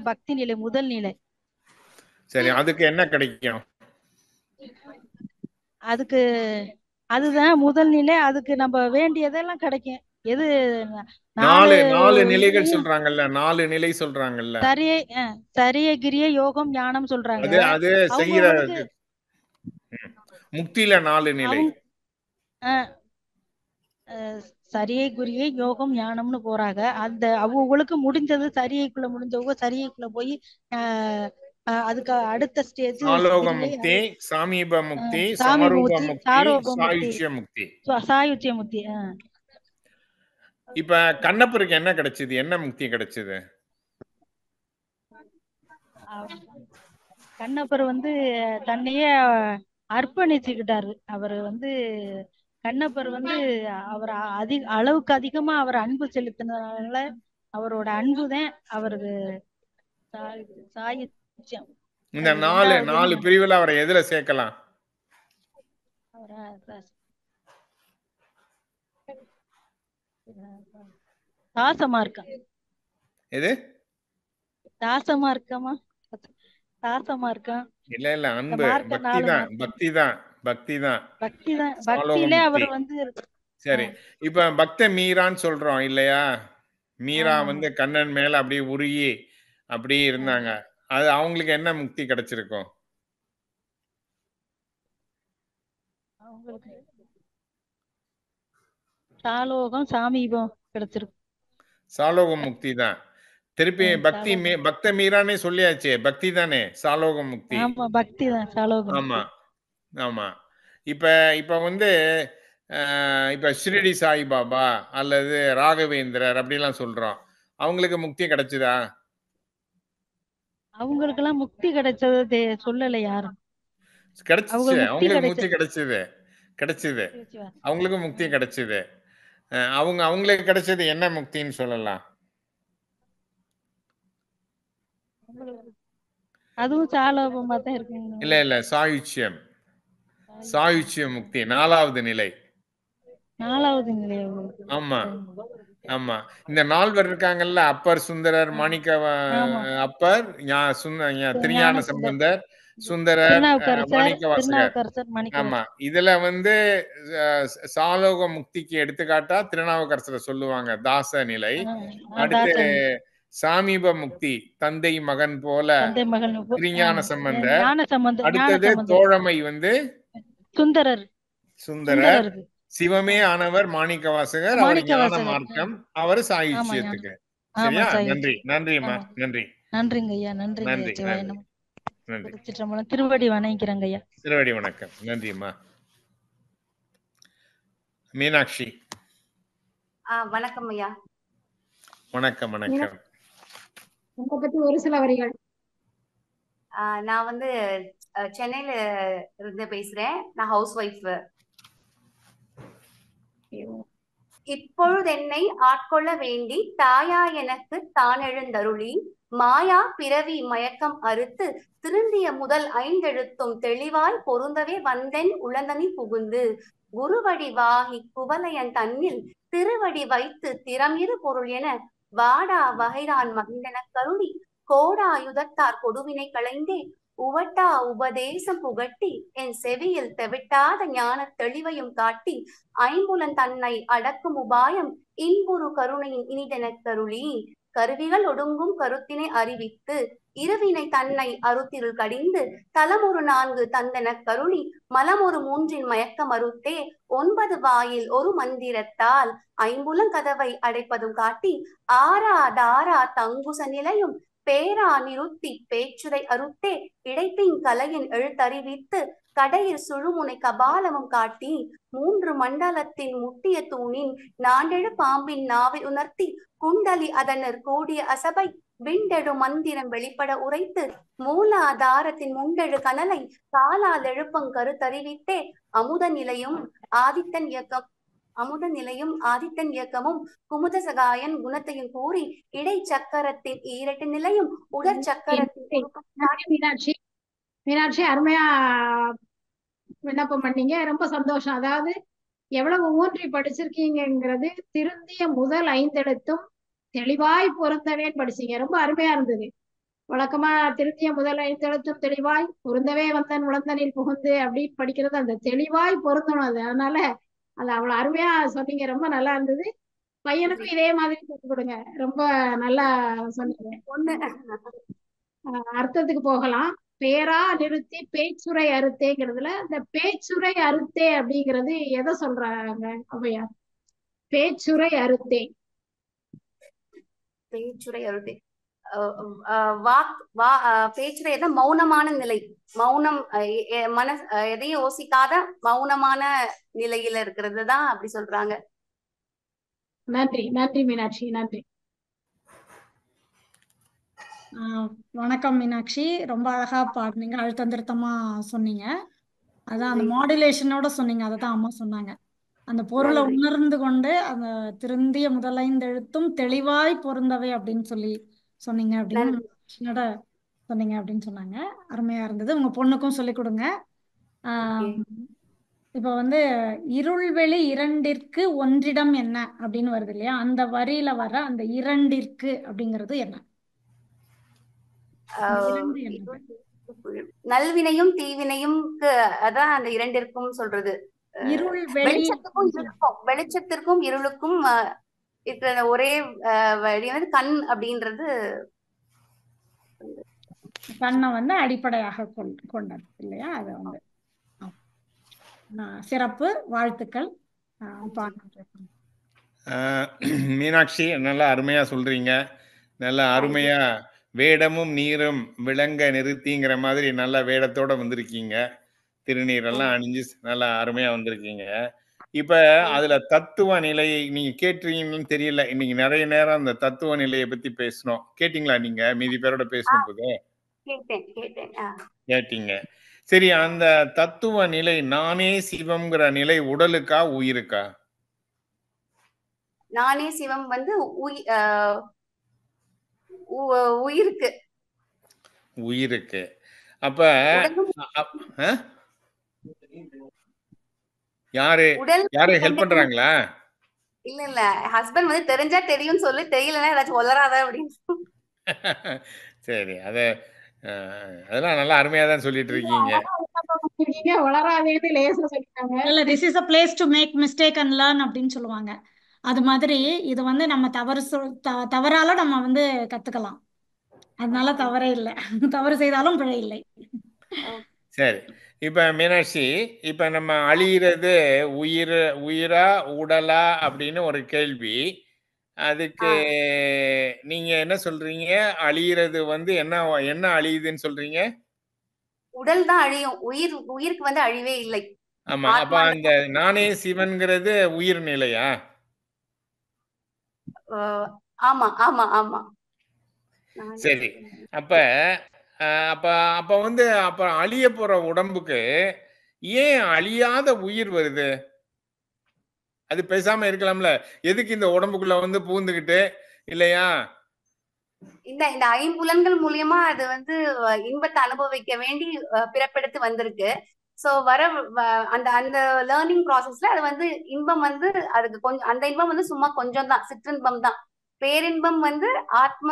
பக்தி நிலை, முதல் நிலை. சரி, அதுக்கு என்ன கிடைக்கும்? அதுக்கு அதுதான் முதல் நிலை. அதுக்கு நம்ம வேண்டியதெல்லாம் கிடைக்கும். எது 4 நிலைகள் சொல்றாங்கல்ல, 4 நிலை சொல்றாங்கல்ல. சரியை கிரியை யோகம் ஞானம் சொல்றாங்க. அது செய்யற முக்தியில 4 நிலை. சரியை குறியை யோகம் ஞானம்னு போறாங்க. அந்த அவங்களுக்கு முடிஞ்சது சரியைக்குள்ள முடிஞ்சவங்க சரியைக்குள்ள போய் அதுக்கு அடுத்த ஸ்டேஜ் சாலோக முக்தி, சாமீப முக்தி, சமரூப முக்தி, சாயுச்சிய முக்தி. சாயுச்சிய முக்தி. இப்ப கண்ணப்பருக்கு என்ன கிடைச்சது? என்ன முக்தி கிடைச்சது? கண்ணப்பர் வந்து தன்னையே அர்ப்பணிச்சுக்கிட்டாரு. அவர் வந்து கண்ணப்பர் வந்து அவர் அளவுக்கு அதிகமா அவர் அன்பு செலுத்தினால அவரோட அன்புதான் அவருக்கு சாயுச்சியம். இந்த 4 பிரிவுல அவரை எதுல சேர்க்கலாம்? தாசமார்க்கம். எது? தாசமார்க்கமா? தாசமார்க்கம் இல்ல, அன்பு, பக்திதான். பக்தியிலே அவர் வந்து. சரி, இப்ப பக்த மீரான்னு சொல்றோம் இல்லையா? மீரா வந்து கண்ணன் மேல அப்படியே உருகி அப்படியே இருந்தாங்க. அது அவங்களுக்கு என்ன முக்தி கிடைச்சிருக்கும்? சாலோகம் சாமீபம் கிடைச்சிருக்கும். சாலோக முக்தி தான். திருப்பி பக்த மீரானே சொல்லியாச்சே, பக்தி தானே சாலோக முக்தி. ஆமா, பக்தி தான் சாலோகம். ஆமா. இப்ப வந்து இப்ப ஷிரடி சாய்பாபா அல்லது ராகவேந்திரர் அப்படிலாம் சொல்றோம், அவங்களுக்கு முக்தி கிடைச்சதா? அவங்களுக்கெல்லாம் முக்தி கிடைச்சது சொல்லல யாரும். கிடைச்சிச்சு, அவங்களுக்கு முக்தி கிடைச்சது. அவங்களுக்கு முக்தி கிடைச்சது. அவங்களுக்கு கிடைச்சது என்ன முக்தின்னு சொல்லலாம்? அதுவும் சாலோகமா தான் இருக்கு. இல்ல, சாயுச்சிய முக்தி 4வது நிலை. 4வது நிலை. ஆமா. இந்த 4 இருக்காங்கல்ல, அப்பர், சுந்தரர், மாணிக்க அப்பர், திருஞான சம்பந்தர், சுந்தரர், மாணிக்கவாசகர். ஆமா, இதுல வந்து சாலோக முக்திக்கு எடுத்துக்காட்டா திருநாவுக்கரசரை சொல்லுவாங்க, தாச நிலை. அடுத்து சாமீப முக்தி தந்தை மகன் போல திருஞான சம்பந்தர். அடுத்தது தோழமை வந்து சுந்தரர். சிவமே ஆனவர் மாணிக்கவாசகர், அவர் ஞான மார்க்கம், அவர் சாயுச்சியத்துக்கு. சரியா? நன்றிம்மா. நன்றிங்க ஐயா. நன்றி. திருவடி வணங்கிறேங்க ஐயா. திருவடி வணக்கம். நன்றிம்மா. மீனாட்சி. வணக்கம் ஐயா. வணக்கம் வணக்கம். உங்களை பத்தி ஒரு சில வரிகள். நான் வந்து சென்னையில இருந்து பேசுறேன். நான் ஹவுஸ் ஒய்ஃப். இப்பொழுது என்னை ஆட்கொள்ள வேண்டி தாயா எனக்கு தான் எழுந்தருளி மாயா பிறவி மயக்கம் அறுத்து திருந்திய முதல் 5 எழுத்தும் தெளிவாய் பொருந்தவே வந்தென் உளந்தனி புகுந்து குருவடி வாகி குவலையன் தன்னில் திருவடி வைத்து திறமிரு பொருள் என வாடா வகைதான் மகிழ்ந்தன கருளி கோடாயுதத்தார் கொடுவினை களைந்தே உவட்டா உபதேசம் புகட்டி என் செவியில் தெவிட்டாத ஞான தெளிவையும் காட்டி ஐம்புலன் தன்னை அடக்கும் உபாயம் இன்புறு கருணையின் இனிதெனக் கருளி கருவிகள் ஒடுங்கும் கருத்தினை அறிவித்து இருவினை தன்னை அறுத்திருள் கடிந்து தலமொரு 4 தந்தெனக் கருளி மலமொரு 3 மயக்கம் அறுத்தே 9 வாயில் ஒரு மந்திரத்தால் ஐம்புலன் கதவை அடைப்பதும் காட்டி ஆறாதாரா தங்குச நிலையும் பேரா நிறுத்தி பேச்சுரை அறுத்தே இடைப்பின் கலையின் எழுத்தறிவித்து கடையில் சுழுமுனை கபாலமும் காட்டி 3 மண்டலத்தின் முட்டிய தூணின் 4 பாம்பின் நாவை உணர்த்தி குண்டலி அதனர் கூடிய அசபை விண்டெடு மந்திரம் வெளிப்பட உரைத்து மூலாதாரத்தின் முண்டெழு கனலை காலால் எழுப்பங் கருத்தறிவித்தே அமுத நிலையும் ஆதித்தன் இயக்கமும் குமுத சகாயன் குணத்தையும் கூறி இடை சக்கரத்தின் 2 நிலையும் உடற் சக்கரத்தின் மீனாட்சி அருமையா விண்ணப்பம் பண்ணீங்க. ரொம்ப சந்தோஷம். அதாவது எவ்வளவு ஊன்றி படிச்சிருக்கீங்கிறது திருந்திய முதல் 5 எழுத்தும் தெளிவாய் பொருந்தவே படிச்சீங்க. ரொம்ப அருமையா இருந்தது. வழக்கமா திருந்திய முதல் 5 எழுத்தும் தெளிவாய் பொருந்தவே வந்தன் உளந்தனில் புகுந்து அப்படின்னு படிக்கிறது அந்த தெளிவாய் பொருந்தணும். அது அதனால அது அவ்வளவு அருமையா சொன்னீங்க. ரொம்ப நல்லா இருந்தது. பையனுக்கும் இதே மாதிரி சொல்லிக் கொடுங்க. ரொம்ப நல்லா சொன்னீங்க. அர்த்தத்துக்கு போகலாம். பேரா நிறுத்தி பேச்சுரை அறுத்தேங்கிறதுல இந்த பேச்சுரை அறுத்தே அப்படிங்கிறது எதை சொல்றாங்க ஔவையார்? பேச்சுரை அறுத்தே பேச்சுரை மௌனமான நிலை. மௌனம் எதையும் யோசிக்காத மௌனமான நிலையில இருக்கிறது தான் அப்படி சொல்றாங்க. நன்றி நன்றி மீனாட்சி. நன்றி. வணக்கம் மீனாட்சி. ரொம்ப அழகா பாடுனீங்க. அழுத்தம் திருத்தமா சொன்னீங்க. அதான் அந்த மாடுலேஷனோட சொன்னீங்க. அதை தான் அம்மா சொன்னாங்க. அந்த பொருளை உணர்ந்து கொண்டு அந்த திருந்திய முதல் 5 எழுத்தும் தெளிவாய் பொருந்தவை அப்படின்னு சொன்னீங்க அப்படின்னு சொன்னீங்க அப்படின்னு சொன்னாங்க. அருமையா இருந்தது. உங்க பொண்ணுக்கும் சொல்லிக் கொடுங்க. இப்ப வந்து இருள்வெளி 2ற்கு ஒன்றிடம் என்ன அப்படின்னு வருது இல்லையா? அந்த வரியில வர அந்த 2ற்கு அப்படிங்கிறது என்ன? நல்வினையும் தீவினையும் அதான் அந்த 2ற்கும் சொல்றது. வெளிச்சத்திற்கும் இருளுக்கும் இருக்கிற ஒரே வழி வந்து கண் அப்படின்றது. கண்ணை வந்து அடிப்படையாக கொண்டது இல்லையா? அது வந்து சிறப்பு. வாழ்த்துக்கள். மீனாட்சி, நல்லா அருமையா சொல்றீங்க. நல்லா அருமையா வேடமும் நீரும் விளங்க நிறுத்திங்கிற மாதிரி நல்ல வேடத்தோட வந்திருக்கீங்க. திருநீரெல்லாம் அணிஞ்சு நல்லா அருமையா வந்திருக்கீங்க. இப்ப அதுல தத்துவ நிலை நீங்க கேட்டீங்கன்னு தெரியல. இன்னைக்கு நிறைய நேரம் அந்த தத்துவ நிலையை பத்தி பேசணும். கேட்டீங்களா? நீங்க மீதி பேரோட பேசணும் போது கேட்டீங்க. சரி, அந்த தத்துவ நிலை நானே சிவம்ங்கிற நிலை உடலுக்கா உயிருக்கா? நானே சிவம் வந்து உயிருக்கு. உயிருக்கு. அப்ப யாரு ஹெல்ப் பண்றாங்களா? இல்ல ஹஸ்பண்ட் வந்து தெரிஞ்சா தெரியும் சொல்லி, தெரியலன்னா ஏதாச்சும் வளராத அப்படின்னு. சரி, அதெல்லாம் நல்லா அருமையா தான் சொல்லிட்டு இருக்கீங்க. இல்ல, this is a place to make mistake and learn அப்படின்னு சொல்லுவாங்க. அது மாதிரி இது வந்து நம்ம தவறால நம்ம வந்து கத்துக்கலாம். அதனால தவறே இல்லை. தவறு செய்தாலும் பிழை இல்லை. சரி, இப்ப மீனாட்சி, இப்ப நம்ம அழியிறது உயிரா உடலா அப்படின்னு ஒரு கேள்வி. அதுக்கு நீங்க என்ன சொல்றீங்க? அழியிறது வந்து என்ன அழியுதுன்னு சொல்றீங்க? உடல் தான் அழியும். உயிருக்கு வந்து அழிவே இல்லை. ஆமா. அப்ப அந்த நானே சிவன்கிறது உயிர் நிலையா? ஆமா ஆமா ஆமா. நான் சரி. அப்ப அப்ப அப்ப வந்து அப்ப அழிய போற உடம்புக்கு ஏன் அழியாத உயிர் வருது? அது பேசாம இருக்கலாம்ல. எதுக்கு இந்த உடம்புக்குள்ள வந்து பூந்துகிட்டு இல்லையா? இந்த இந்த ஐம்புலன்கள் மூலியமா அது வந்து இன்பத்தை அனுபவிக்க வேண்டி பிறப்பெடுத்து வந்திருக்கு. சோ அந்த அந்த லேர்னிங் ப்ராசஸ்ல அது வந்து இன்பம் வந்து அதுக்கு கொஞ்சம், அந்த இன்பம் வந்து சும்மா கொஞ்சம் தான், சிற்றின்பம் தான். பேரின்பம் வந்து ஆத்ம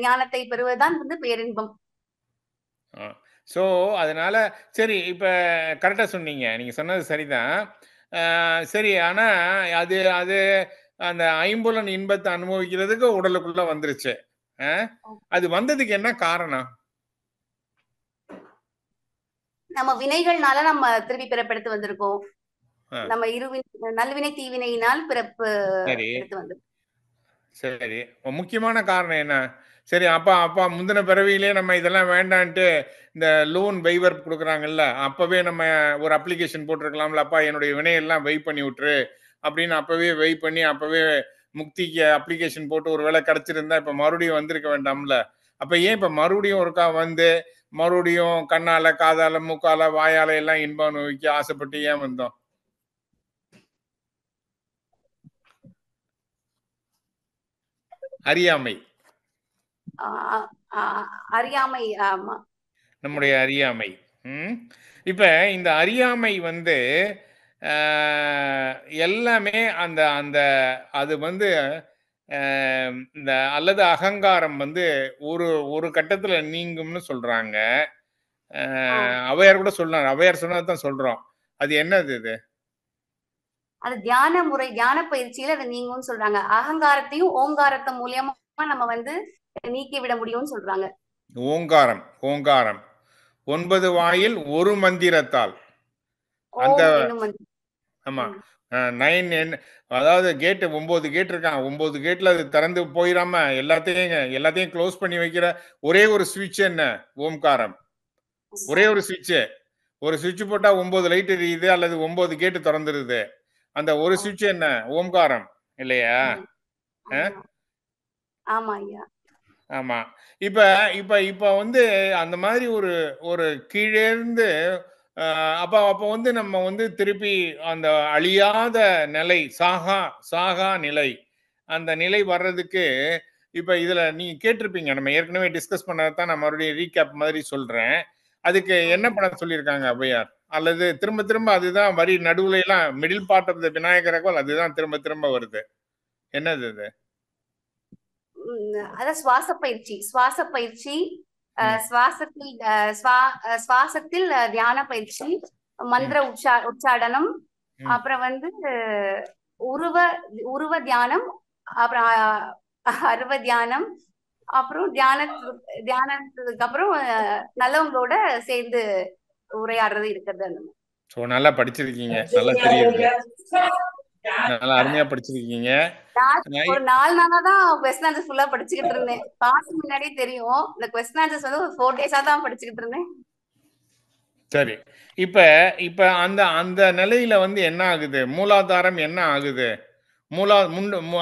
ஞானத்தை பெறுவதுதான் வந்து பேரின்பம். ஸோ அதனால சரி, இப்ப கரெக்டா சொன்னீங்க. நீங்க சொன்னது சரிதான். சரி, ஆனா அது அது அந்த ஐம்புலன் இன்பத்தை அனுபவிக்கிறதுக்கு உடலுக்குள்ள வந்துருச்சு. அது வந்ததுக்கு என்ன காரணம்? நம்ம வினைகள்னால நம்ம திருப்பி பிறப்பெடுத்து வந்திருக்கோம். நம்ம நல்வினை தீவினையினால் பிறப்பு சரி எடுத்து வந்திருக்கோம். சரி, முக்கியமான காரணம் என்ன? சரி, அப்பா முந்தின பிறவியிலே நம்ம இதெல்லாம் வேண்டான்ட்டு இந்த லோன் வைவர் கொடுக்குறாங்கல்ல, அப்பவே நம்ம ஒரு அப்ளிகேஷன் போட்டிருக்கலாம்ல, அப்பா என்னுடைய வினையெல்லாம் வெய் பண்ணி விட்டுரு அப்படின்னு அப்பவே வெய் பண்ணி அப்பவே முக்திக்கு அப்ளிகேஷன் போட்டு ஒரு வேலை கிடைச்சிருந்தா இப்ப மறுபடியும் வந்திருக்க வேண்டாம்ல. அப்ப ஏன் இப்ப மறுபடியும் ஒருக்கா வந்து மறுபடியும் கண்ணால காதால மூக்கால வாயால எல்லாம் இன்பம் அனுபவிக்க ஆசைப்பட்டு ஏன் வந்தோம்? அறியாமை. அறியாமை. ஆமா, நம்முடைய அறியாமை. இப்ப இந்த அறியாமை வந்து எல்லாமே அந்த அந்த அது வந்து இந்த அல்லது அகங்காரம் வந்து ஒரு ஒரு கட்டத்துல நீங்கும்னு சொல்றாங்க. அவையார் கூட சொல்றாங்க. அவையார் சொன்னதான் சொல்றோம். அது என்னது இது? அது தியான முறை, தியான பயிற்சியில அது நீங்கும்னு சொல்றாங்க. அகங்காரத்தையும் ஓங்காரத்தை மூலியமா நம்ம வந்து நீக்கி விட முடியும்னு சொல்றாங்க. ஓங்காரம். ஓங்காரம் 9 வாயில் ஒரு மந்திரத்தால். அந்த ஆமா 9 அதாவது கேட்டு 9 கேட் இருக்கான். 9 கேட்ல அது திறந்து போயிடாம எல்லாத்தையும் க்ளோஸ் பண்ணி வைக்கிற ஒரே ஒரு சுவிட்ச் என்ன? ஓம்காரம். ஒரே ஒரு சுவிட்ச். ஒரு சுவிட்ச் போட்டா 9 லைட் எரியுது அல்லது 9 கேட்டு திறந்துருது. அந்த ஒரு சுவிட்ச் என்ன? ஓம்காரம் இல்லையா? ஆமா ஐயா. ஆமா. இப்ப இப்ப இப்ப வந்து அந்த மாதிரி ஒரு ஒரு கீழே இருந்து அப்ப வந்து நம்ம வந்து திருப்பி அந்த அழியாத நிலை, சாகா நிலை, அந்த நிலை வர்றதுக்கு இப்ப இதுல நீங்க கேட்டிருப்பீங்க. நம்ம ஏற்கனவே டிஸ்கஸ் பண்ணதான் நான் மறுபடியும் ரீகேப் மாதிரி சொல்றேன். அதுக்கு என்ன பண்ண சொல்லியிருக்காங்க ஔவையார்? அல்லது திரும்ப திரும்ப அதுதான் வரி நடுவுல எல்லாம் middle part of the Vinayagar Agaval அதுதான் திரும்ப திரும்ப வருது. என்னது அது? அதான் சுவாச பயிற்சி. சுவாசத்தில் தியான பயிற்சி, மந்திர உச்சாடனம், அப்புறம் வந்து உருவ தியானம், அப்புறம் அருவ தியானம், அப்புறம் தியானத்துக்கு அப்புறம் நல்லவங்களோட சேர்ந்து உரையாடுறது இருக்கிறது. அந்த நல்லா படிச்சிருக்கீங்க. நல்லா தெரியுது. நல்லா அருமையா படிச்சிருக்கீங்க. ஒரு 4 நாளா தான் கொஸ்டின் ஆன்சர்ஸ் ஃபுல்லா படிச்சுக்கிட்டு இருந்தேன். பாஸ் முன்னாடியே தெரியும். இந்த கொஸ்டின் ஆன்சர்ஸ் வந்து ஒரு 4 டேஸா தான் படிச்சுக்கிட்டு இருந்தேன். சரி, இப்ப இப்ப அந்த அந்த நிலையில வந்து என்ன ஆகுது? மூலாதாரம் என்ன ஆகுது?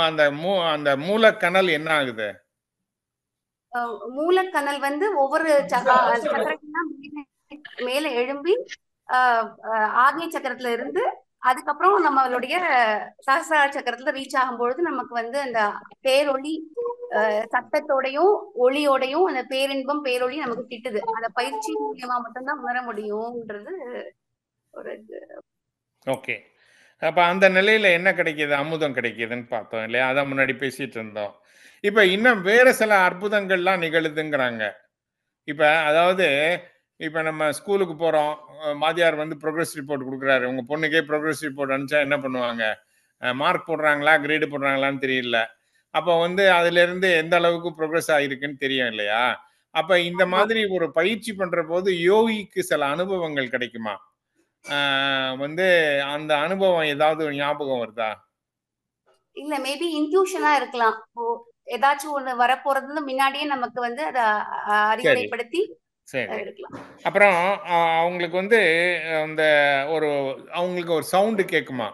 அந்த மூலக்கணல் என்ன ஆகுது? மூலக்கணல் வந்து ஒவ்வொரு சக்கரத்துக்கு மேல எழும்பி ஆக்னிய சக்கரத்துல இருந்து அதுக்கப்புறம் நம்மளுடைய சகசிரார சக்கரத்துல ரீச் ஆகும்பொழுது நமக்கு வந்து அந்த பேரொளி சத்தத்தோடையும் ஒளியோடையும் அந்த பேரின்பம் பேரொளி நமக்கு கிட்டுது. அந்த பயிற்சி மூலியமா மட்டும்தான் உணர முடியும்ன்றது ஒரு. ஓகே. அப்ப அந்த நிலையில என்ன கிடைக்குது? அமுதம் கிடைக்குதுன்னு பார்த்தோம் இல்லையா? அதான் முன்னாடி பேசிட்டு இருந்தோம். இப்ப இன்னும் வேற சில அற்புதங்கள்லாம் நிகழுதுங்கிறாங்க. இப்ப அதாவது இப்ப நம்ம ஸ்கூலுக்கு போறோம். வாத்தியார் வந்து ப்ரோக்ரஸ் ரிப்போர்ட் கொடுக்குறாரு. உங்க பொண்ணுக்கே ப்ரோக்ரஸ் ரிப்போர்ட் அனுப்பிச்சா என்ன பண்ணுவாங்க? மார்க் போடுறாங்களா, கிரேடு போடுறாங்களான்னு தெரியல. அப்ப வந்து அதுல இருந்து எந்த அளவுக்கு ப்ரோக்ரஸ் ஆயிருக்குன்னு தெரியும் இல்லையா? அப்ப இந்த மாதிரி ஒரு பயிற்சி பண்ற போது யோகிக்கு சில அனுபவங்கள் கிடைக்குமா? வந்து அந்த அனுபவம் ஏதாவது ஞாபகம் வருதா? இல்ல, மேபி இன்ட்யூஷனா இருக்கலாம். ஏதாச்சும் ஒண்ணு வரப்போறது முன்னாடியே நமக்கு வந்து அத அறிவுரைப்படுத்தி இருக்கலாம். அப்புறம் அவங்களுக்கு வந்து அந்த அவங்களுக்கு ஒரு சவுண்டு கேட்குமா?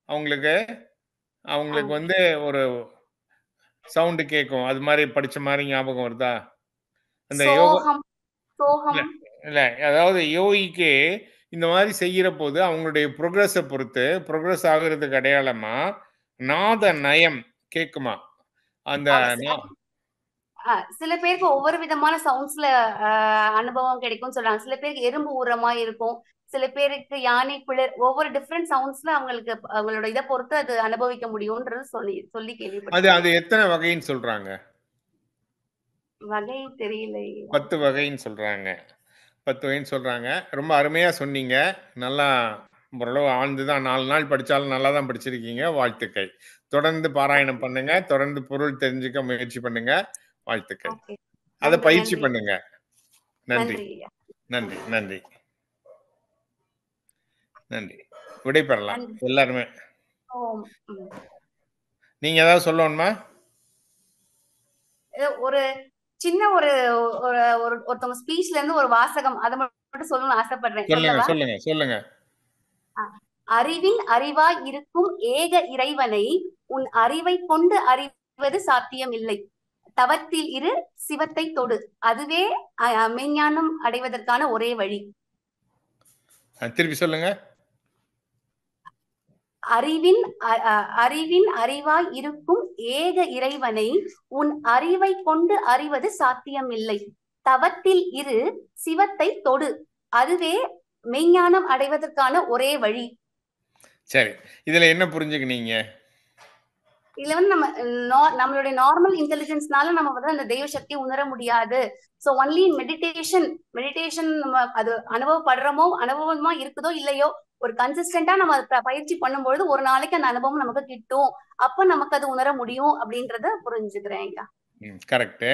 அவங்களுக்கு வந்து ஒரு சவுண்டு கேட்கும். அது மாதிரி படிச்ச மாதிரி ஞாபகம் வருதா? அந்த யோகா சோகம் சோகம் இல்ல, அதாவது யோகிக்கு இந்த மாதிரி செய்யற போது அவங்களுடைய ப்ரோக்ரஸை பொறுத்து ப்ரோக்ரஸ் ஆகுறதுக்கு அடையாளமா நாத நயம் கேக்குமா? அந்த சில பேருக்கு ஒவ்வொரு விதமான சவுண்ட்ஸ்ல அனுபவம் கிடைக்கும்னு சொல்றாங்க. சில பேருக்கு எறும்பு ஊற மாதிரி இருக்கும், சில பேருக்கு யானை பிளர், ஒவ்வொரு டிஃப்ரெண்ட் சவுண்ட்ஸ்ல அவங்களுக்கு அவங்களோட இதை பொறுத்து அது அனுபவிக்க முடியும்ன்றது சொல்லி அது கேள்விப்பட்டேன். அது எத்தனை வகைன்னு சொல்றாங்க? வகை தெரியல. 10 வகைன்னு சொல்றாங்க. 10 வகைன்னு சொல்றாங்க. ரொம்ப அருமையா சொன்னீங்க. நல்லா ஓரளவு ஆழ்ந்துதான் 4 நாள் படிச்சாலும் நல்லா தான் படிச்சிருக்கீங்க. வாழ்த்துக்கள். தொடர்ந்து பாராயணம் பண்ணுங்க. தொடர்ந்து பொருள் தெரிஞ்சுக்க முயற்சி பண்ணுங்க. வாழ்த்துக்கள். ஓகே, அதை நன்றி பயிற்சி நன்றி பண்ணுங்க. நன்றி நன்றி ஐயா. நன்றி நன்றி நன்றி. விடைபெறலாம் நன்றி. எல்லாருமே. ஓம். ம். நீங்க ஏதாவது சொல்லணுமா? ஒரு சின்ன ஒரு ஒருத்தவங்க ஸ்பீச்ல இருந்து ஒரு வாசகம் அதை மட்டும் சொல்லணும்னு ஆசைப்படுறேன். சொல்லுங்க சொல்லவா? சொல்லுங்க சொல்லுங்க. அறிவின் அறிவாய் இருக்கும் ஏக இறைவனை உன் அறிவை கொண்டு அறிவது சாத்தியம் இல்லை. தவத்தில் இரு, சிவத்தை தொடு, அதுவே மெய்ஞானம் அடைவதற்கான ஒரே வழி. திருப்பி சொல்லுங்க. அறிவின் அறிவாய் இருக்கும் ஏக இறைவனை உன் அறிவை கொண்டு அறிவது சாத்தியம் இல்லை. தவத்தில் இரு, சிவத்தை தொடு, அதுவே மெய்ஞானம் அடைவதற்கான ஒரே வழி. சரி, இதுல என்ன புரிஞ்சுக்கினீங்க? இதுல வந்து நம்மளுடைய நார்மல் இன்டெலிஜென்ஸ்னால நம்ம வந்து அந்த தெய்வ சக்தியை உணர முடியாது. சோ ஒன்லி மெடிடேஷன் நம்ம அது அனுபவமா இருக்குதோ இல்லையோ, ஒரு கன்சிஸ்டன்டா நம்ம பயிற்சி பண்ணும்பொழுது ஒரு நாளைக்கு அந்த அனுபவம் நமக்கு கிட்டும். அப்ப நமக்கு அது உணர முடியும் அப்படின்றத புரிஞ்சுக்கிறேன் ஐயா. கரெக்ட்.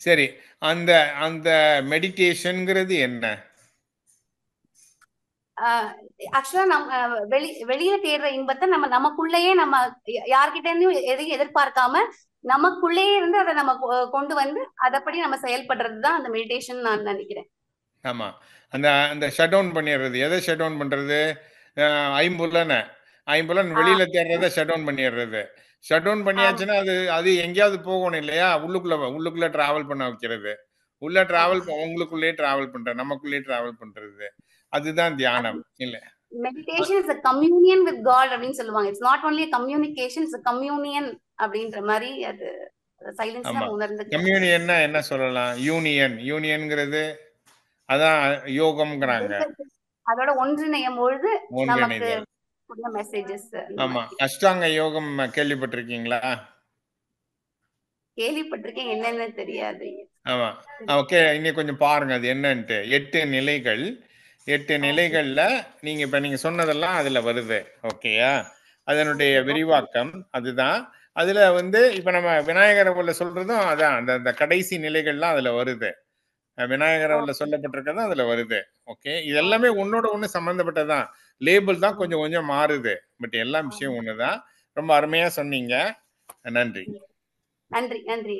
சரி, அந்த அந்த மெடிடேஷன்ங்கிறது என்ன? ஆக்சுவலா நம்ம வெளியில தேடுற இன்பத்தை நமக்குள்ளேயே நம்ம யார்கிட்ட இருந்தும் எதையும் எதிர்பார்க்காம நமக்குள்ளேயே இருந்து அதை நம்ம கொண்டு வந்து அதப்படி நம்ம செயல்படுறதுதான் அந்த மெடிடேஷன் நான் நினைக்கிறேன். ஆமா, அந்த அந்த ஷட் டவுன் பண்ணிடுறது. எதை ஷட் டவுன் பண்றது? ஐம்புலன் வெளியில தேடுறத ஷட் டவுன் பண்ணிடுறது. ஷட் டவுன் பண்ணியாச்சுன்னா அது எங்கேயாவது போகணும் இல்லையா? உள்ளுக்குள்ள டிராவல் பண்ண வைக்கிறது. உள்ள டிராவல் உங்களுக்குள்ளேயே டிராவல் பண்ற, நமக்குள்ளேயே டிராவல் பண்றது. அதுதான் தியானம் இல்ல? Meditation is a communion with God அப்படினு சொல்லுவாங்க. It's not only a communication, it's a communion அப்படின்ற மாதிரி அது சைலன்ஸ் நம்ம உணர்ந்து. கம்யூனியன்னா என்ன சொல்லலாம்? யூனியன்ங்கிறது அதான் யோகம்ங்கறாங்க. அதோட ஒன்றிணையும் பொழுது நமக்கு புதிய மெசேजेस. ஆமா, அஷ்டாங்க யோகம் கேள்விப்பட்டிருக்கீங்களா? கேள்விப்பட்டிருக்கேன், என்னன்னு தெரியாது. ஆமா, ஓகே, இன்னும் கொஞ்சம் பாருங்க அது என்னன்ட்டு. 8 நிலைகள். 8 நிலைகள்ல இப்ப நீங்க சொன்னதெல்லாம் அதுல வருது. ஓகேயா? அதனுடைய விரிவாக்கம் அதுதான். அதுல வந்து இப்ப நம்ம விநாயகர் சொல்றதும் அதான். அந்த கடைசி நிலைகள்லாம் அதுல வருது. விநாயகர் சொல்லப்பட்டிருக்கதான் அதுல வருது. ஓகே, இது எல்லாமே ஒன்னோட ஒண்ணு சம்பந்தப்பட்டதான். லேபிள் தான் கொஞ்சம் கொஞ்சம் மாறுது, பட் எல்லா விஷயம் ஒண்ணுதான். ரொம்ப அருமையா சொன்னீங்க. நன்றி நன்றி நன்றி.